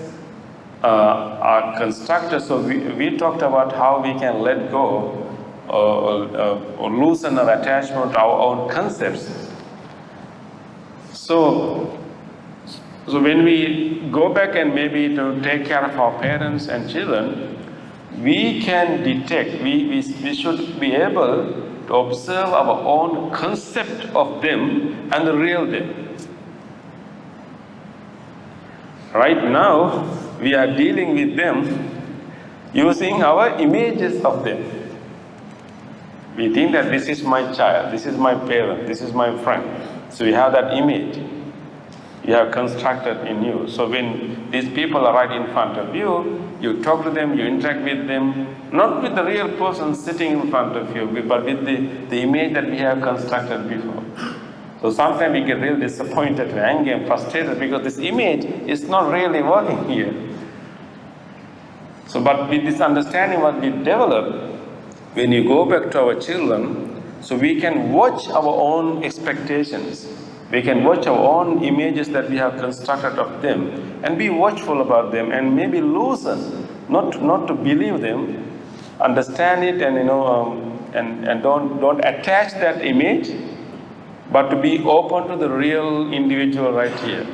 are constructed. So we talked about how we can let go or loosen our attachment to our own concepts. So when we go back and maybe to take care of our parents and children, we can detect, we should be able to observe our own concept of them and the real them. Right now, we are dealing with them using our images of them. We think that this is my child, this is my parent, this is my friend. So we have that image you have constructed in you. So when these people are right in front of you, you talk to them, you interact with them, not with the real person sitting in front of you, but with the image that we have constructed before. So sometimes we get really disappointed, angry, and frustrated because this image is not really working here. So, but with this understanding what we develop, when you go back to our children, so we can watch our own expectations. We can watch our own images that we have constructed of them and be watchful about them and maybe loosen, not to believe them, understand it and and don't attach that image, but to be open to the real individual right here.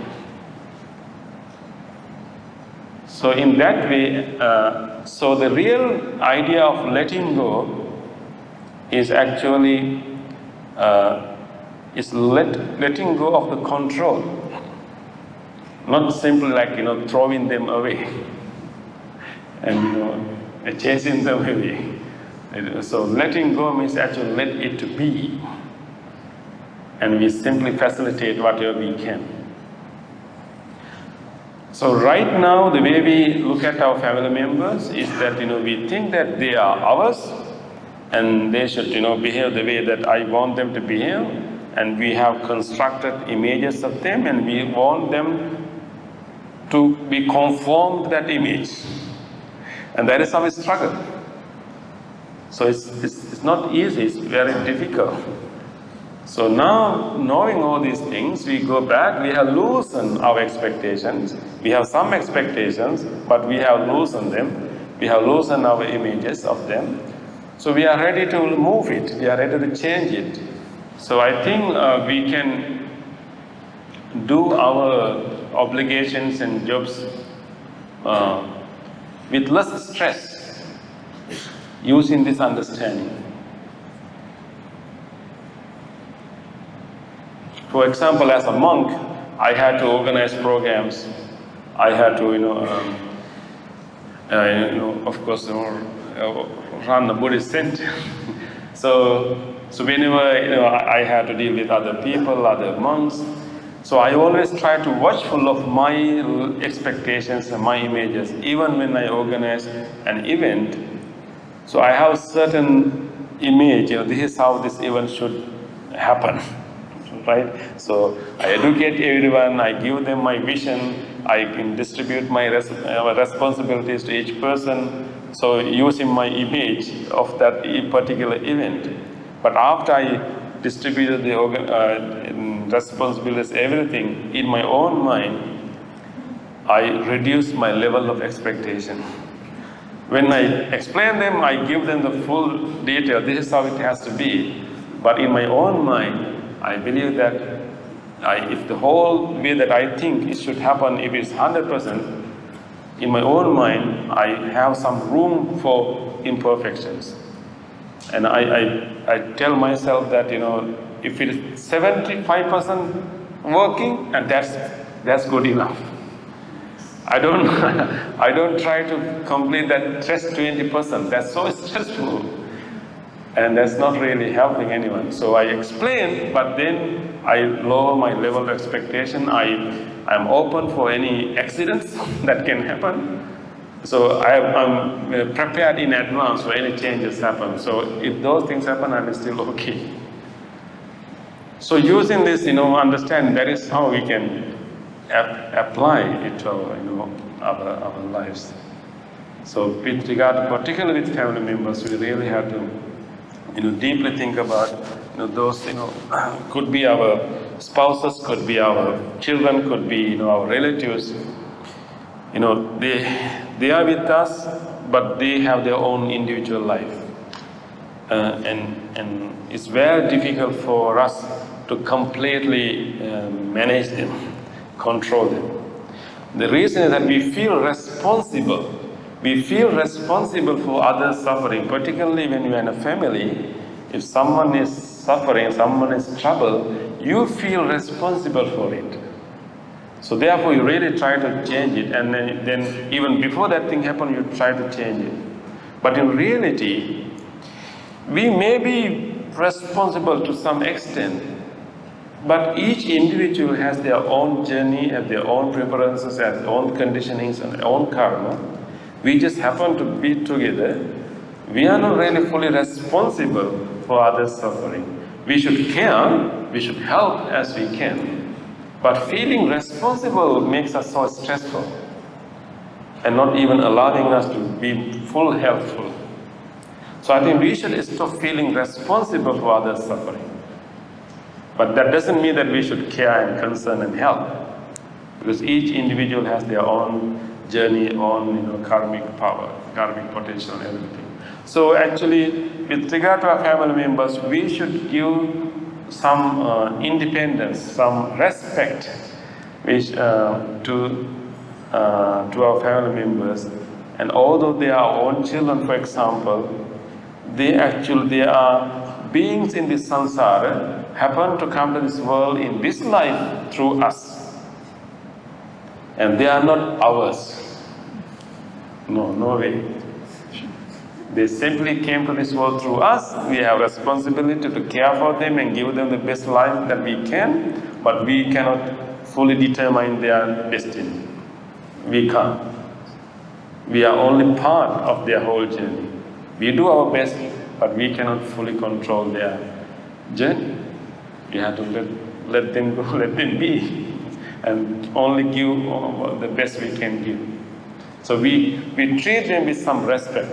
So in that way, so the real idea of letting go is actually letting go of the control, not simply throwing them away and chasing them away. So letting go means actually let it be, and we simply facilitate whatever we can. So right now, the way we look at our family members is that we think that they are ours, and they should behave the way that I want them to behave. And we have constructed images of them, and we want them to be conformed to that image. And that is how we struggle. So it's not easy, it's very difficult. So now, knowing all these things, we go back, we have loosened our expectations. We have some expectations, but we have loosened them. We have loosened our images of them. So we are ready to move it, we are ready to change it. So I think we can do our obligations and jobs with less stress using this understanding. For example, as a monk, I had to organize programs. I had to, of course, run a Buddhist center. so whenever I had to deal with other people, other monks, so I always try to watchful of my expectations and my images, even when I organize an event. So I have certain image. This is how this event should happen. Right? So I educate everyone, I give them my vision, I can distribute my responsibilities to each person, so using my image of that particular event. But after I distributed the responsibilities, everything, in my own mind, I reduce my level of expectation. When I explain them, I give them the full detail, this is how it has to be. But in my own mind, I believe that if the whole way that I think it should happen, if it's 100%, in my own mind, I have some room for imperfections. And I tell myself that, if it is 75% working, and that's good enough. I don't I don't try to complete that just 20%. That's so stressful. And that's not really helping anyone. So I explain, but then I lower my level of expectation. I'm open for any accidents that can happen. So I'm prepared in advance for any changes happen. So if those things happen, I'm still okay. So using this, understand that is how we can apply it to our lives. So with regard to, particularly with family members, we really have to deeply think about, those, could be our spouses, could be our children, could be, our relatives. They are with us, but they have their own individual life. And it's very difficult for us to completely manage them, control them. The reason is that we feel responsible. We feel responsible for others' suffering, particularly when you're in a family. If someone is suffering, someone is in trouble, you feel responsible for it. So therefore, you really try to change it, and then even before that thing happens, you try to change it. But in reality, we may be responsible to some extent, but each individual has their own journey, have their own preferences, have their own conditionings, and their own karma. We just happen to be together. We are not really fully responsible for others' suffering. We should care, we should help as we can. But feeling responsible makes us so stressful and not even allowing us to be full helpful. So I think we should stop feeling responsible for others' suffering. But that doesn't mean that we should care and concern and help, because each individual has their own journey, own karmic power, karmic potential, and everything. So actually, with regard to our family members, we should give some independence, some respect, to our family members. And although they are our own children, for example, they are beings in this samsara, happen to come to this world in this life through us. And they are not ours. No way. They simply came to this world through us. We have responsibility to care for them and give them the best life that we can, but we cannot fully determine their destiny. We can't. We are only part of their whole journey. We do our best, but we cannot fully control their journey. We have to let them go, let them be, and only give the best we can give. So we treat them with some respect.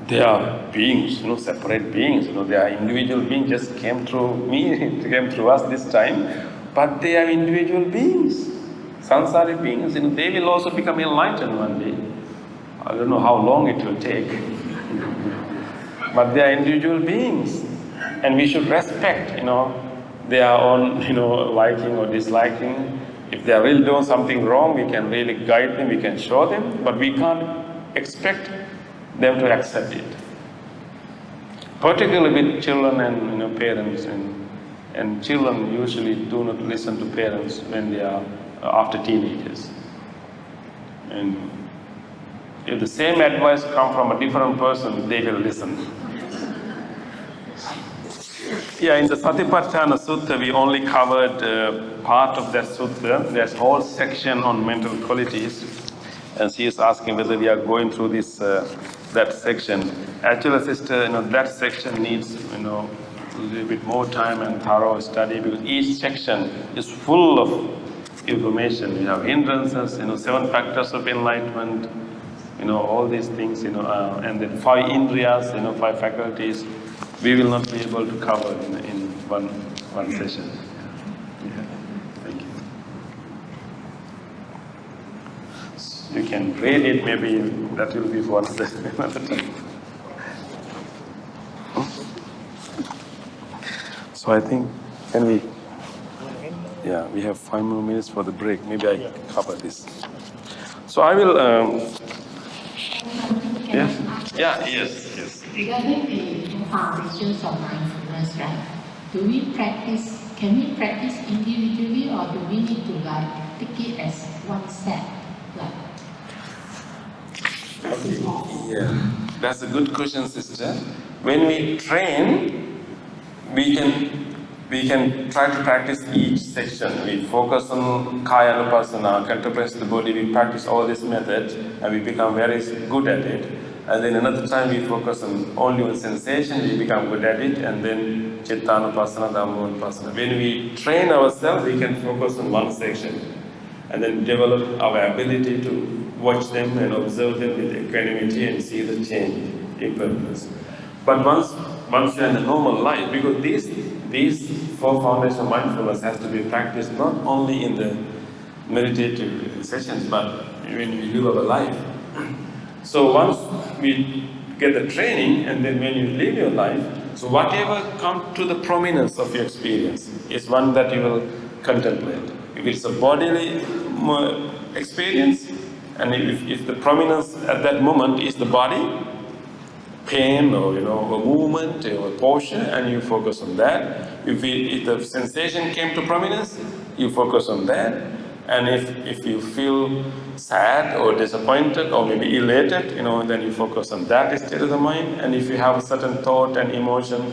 They are beings, separate beings. They are individual beings. Just came through me, came through us this time, but they are individual beings, samsaric beings. They will also become enlightened one day. I don't know how long it will take, but they are individual beings, and we should respect, their own, liking or disliking. If they are really doing something wrong, we can really guide them, we can show them, but we can't expect them to accept it. Particularly with children and parents, and children usually do not listen to parents when they are after teenagers. And if the same advice comes from a different person, they will listen. Yeah, in the Satipatthana Sutta, we only covered part of that sutta. There's a whole section on mental qualities, and she is asking whether we are going through this that section. Actually, sister, that section needs a little bit more time and thorough study, because each section is full of information. We have hindrances, 7 factors of enlightenment, all these things, and then 5 indriyas, 5 faculties. We will not be able to cover in one session. Yeah. Thank you. You can read it, maybe that will be for another time. So I think, can we? Yeah, we have 5 more minutes for the break. Maybe I cover this. So I will. Yes. Regarding the foundations of mindfulness, right? Can we practice individually, or do we need to take it as one step? Yeah, that's a good question, sister. When we train, we can try to practice each section. We focus on Kaya Anupasana, contemplate the body, we practice all these methods, and we become very good at it. And then another time we focus only on sensation, we become good at it, and then Chitta Anupasana, Dhamma Anupasana. When we train ourselves, we can focus on one section, and then develop our ability to watch them and observe them with equanimity and see the change, impermanence. But once you're in a normal life, because these 4 foundations of mindfulness has to be practiced not only in the meditative sessions, but when we live our life. So once we get the training, and then when you live your life, so whatever comes to the prominence of your experience is one that you will contemplate. If it's a bodily experience, and if the prominence at that moment is the body, pain or a movement or a posture, and you focus on that. If the sensation came to prominence, you focus on that. And if you feel sad or disappointed or maybe elated, then you focus on that state of the mind. And if you have a certain thought and emotion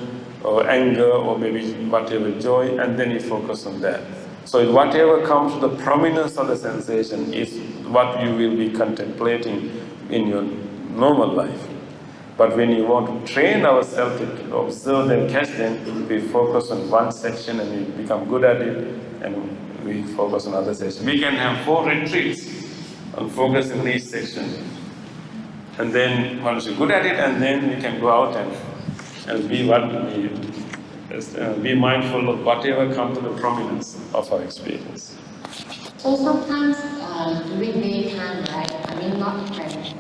or anger or maybe whatever joy, and then you focus on that. So whatever comes to the prominence of the sensation is what you will be contemplating in your normal life. But when you want to train ourselves to observe them, catch them, we focus on one section and we become good at it, and we focus on other sections. We can have 4 retreats on focus in each section. And then once you're good at it, and then we can go out and be mindful of whatever comes to the prominence of our experience. So sometimes during daytime, right?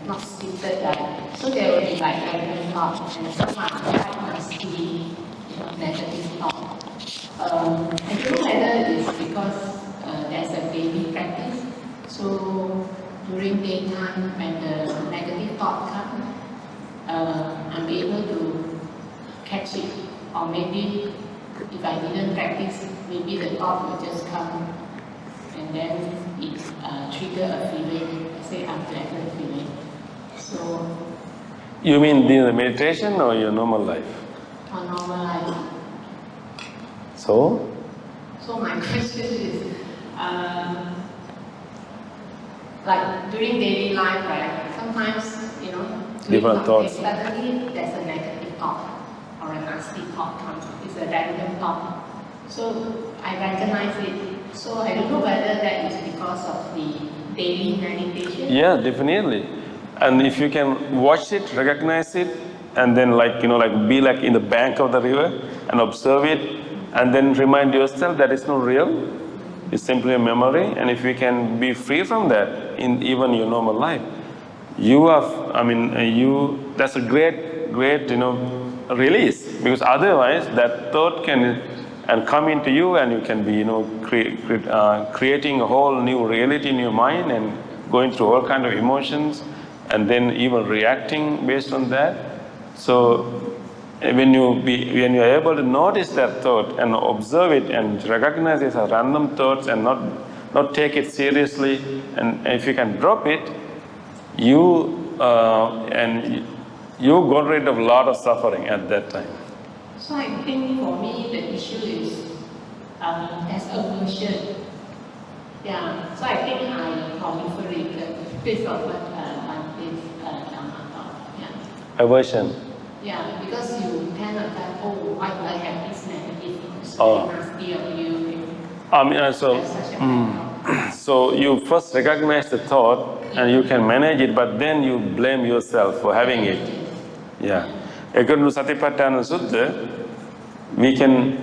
Not seated, right? So there will be random thoughts, and some are quite nasty, negative thoughts. I don't know whether it's because there's a daily practice. So during daytime, when the negative thought comes, I'm able to catch it, or maybe if I didn't practice, maybe the thought will just come, and then it trigger a feeling, say unpleasant feeling. So. You mean in the meditation or your normal life? Or normal life. So? So my question is, like during daily life, right? Sometimes, different thoughts. Suddenly there's a negative thought or a nasty thought comes. It's a random thought. So I recognize it. So I don't know whether that is because of the daily meditation. Yeah, definitely. And if you can watch it, recognize it, and then be like in the bank of the river and observe it, and then remind yourself that it's not real. It's simply a memory. And if you can be free from that in even your normal life, that's a great release, because otherwise that thought can and come into you, and you can be, creating a whole new reality in your mind and going through all kind of emotions, and then even reacting based on that. So when you're able to notice that thought and observe it and recognize it as random thoughts and not take it seriously, and if you can drop it, you got rid of a lot of suffering at that time. So I think for me the issue is as aversion. Yeah. So I think I proliferated based on what Bhante yeah. Aversion. Yeah, because you cannot say, oh, why do I have this negative emotion? Oh. It must be of you. So you first recognize the thought and you can manage it, but then you blame yourself for having it. Yeah. According to Satipatthana Sutta,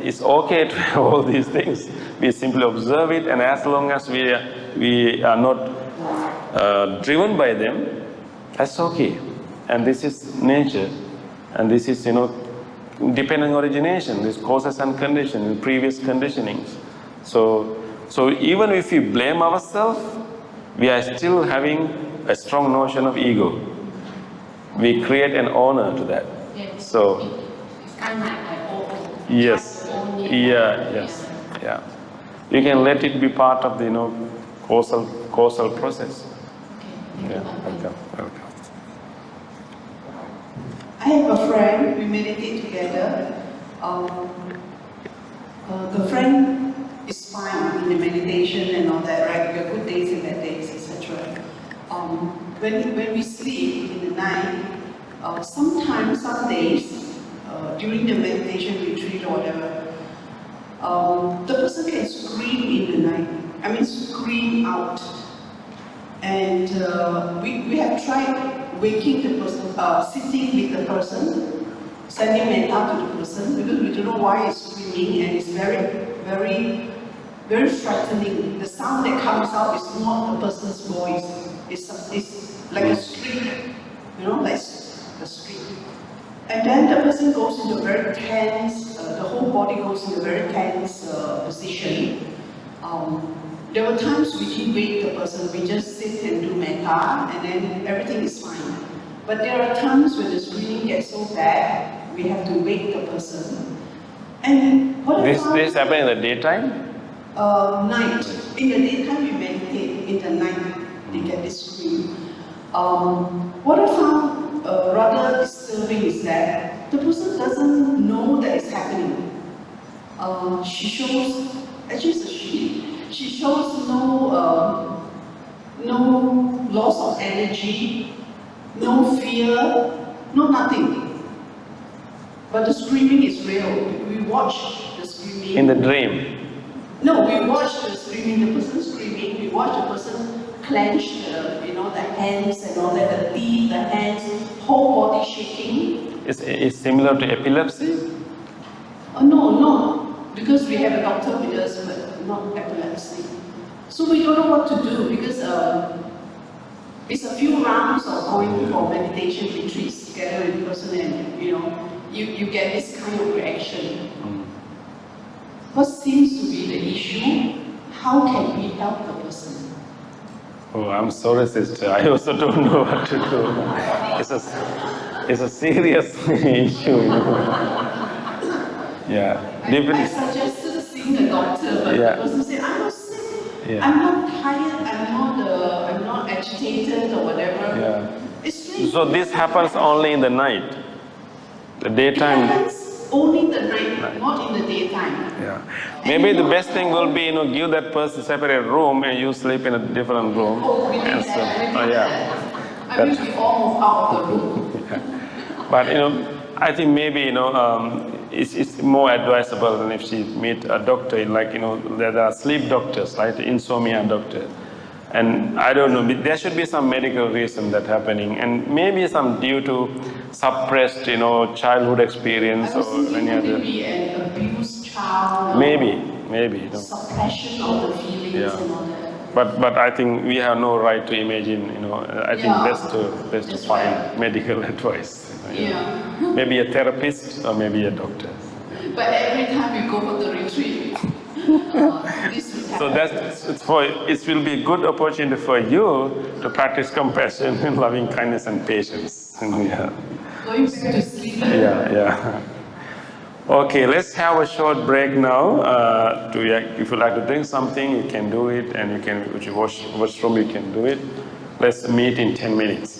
it's okay to have all these things. We simply observe it, and as long as we are not driven by them, that's okay. And this is nature, and this is, dependent origination, this causes and condition, previous conditionings. So even if we blame ourselves, we are still having a strong notion of ego. We create an honor to that. Yes. So it's kind of like yes, yeah. You can let it be part of the causal process. Okay. Yeah, welcome. I have a friend, we meditate together. The friend is fine in the meditation and all that, right? We have good days and bad days, etc. When we sleep in the night, sometimes, some days, during the meditation retreat or whatever, the person can scream in the night. I mean, scream out. And we have tried waking the person, sitting with the person, sending metta to the person, because we don't know why it's screaming, and it's very, very, very frightening. The sound that comes out is not the person's voice. It's like a streak, like a streak. And then the person goes into a very tense, the whole body goes into a very tense position. There were times we didn't wake the person, we just sit and do metta, and then everything is fine. But there are times when the screaming gets so bad, we have to wake the person. And what This happens in the daytime? Night. In the daytime we meditate, in the night they get this scream. What I found rather disturbing is that the person doesn't know that it's happening. She shows, actually it's a she shows no loss of energy, no fear, no nothing. But the screaming is real. We watch the screaming. In the dream? No, we watch the screaming, the person screaming, we watch the person clench the hands and all that, the teeth, the hands, whole body shaking. It's similar to epilepsy? No, because we have a doctor with us, but not epilepsy. So we don't know what to do, because it's a few rounds of going for meditation retreats together with the person, and you get this kind of reaction. What seems to be the issue? How can we help the person? Oh, I'm sorry, sister. I also don't know what to do. It's a serious issue. Yeah. I suggested seeing a doctor, but the person said, I'm not sick. Yeah. I'm not tired. I'm not agitated or whatever. Yeah. It's strange. So this happens only in the night. The daytime. It happens only in the night, not in the daytime. Yeah. Maybe the best thing will be, give that person a separate room and you sleep in a different room. Oh, we and did that. Yeah. I wish we all move out of the room. Yeah. But I think maybe it's more advisable than if she meet a doctor. There are sleep doctors, right? Insomnia doctor. And I don't know, there should be some medical reason that happening, and maybe some due to suppressed, childhood experience or any other. Maybe an abused child. Maybe. Suppression of the feelings and all that. But I think we have no right to imagine. I think best to find medical advice. Yeah. Maybe a therapist or maybe a doctor. But every time you go for the retreat, this will happen. So it will be a good opportunity for you to practice compassion and loving kindness and patience. Yeah. Going back to sleep. Yeah. Okay, let's have a short break now. If you like to drink something, you can do it, and you can, if you washroom, you can do it. Let's meet in 10 minutes.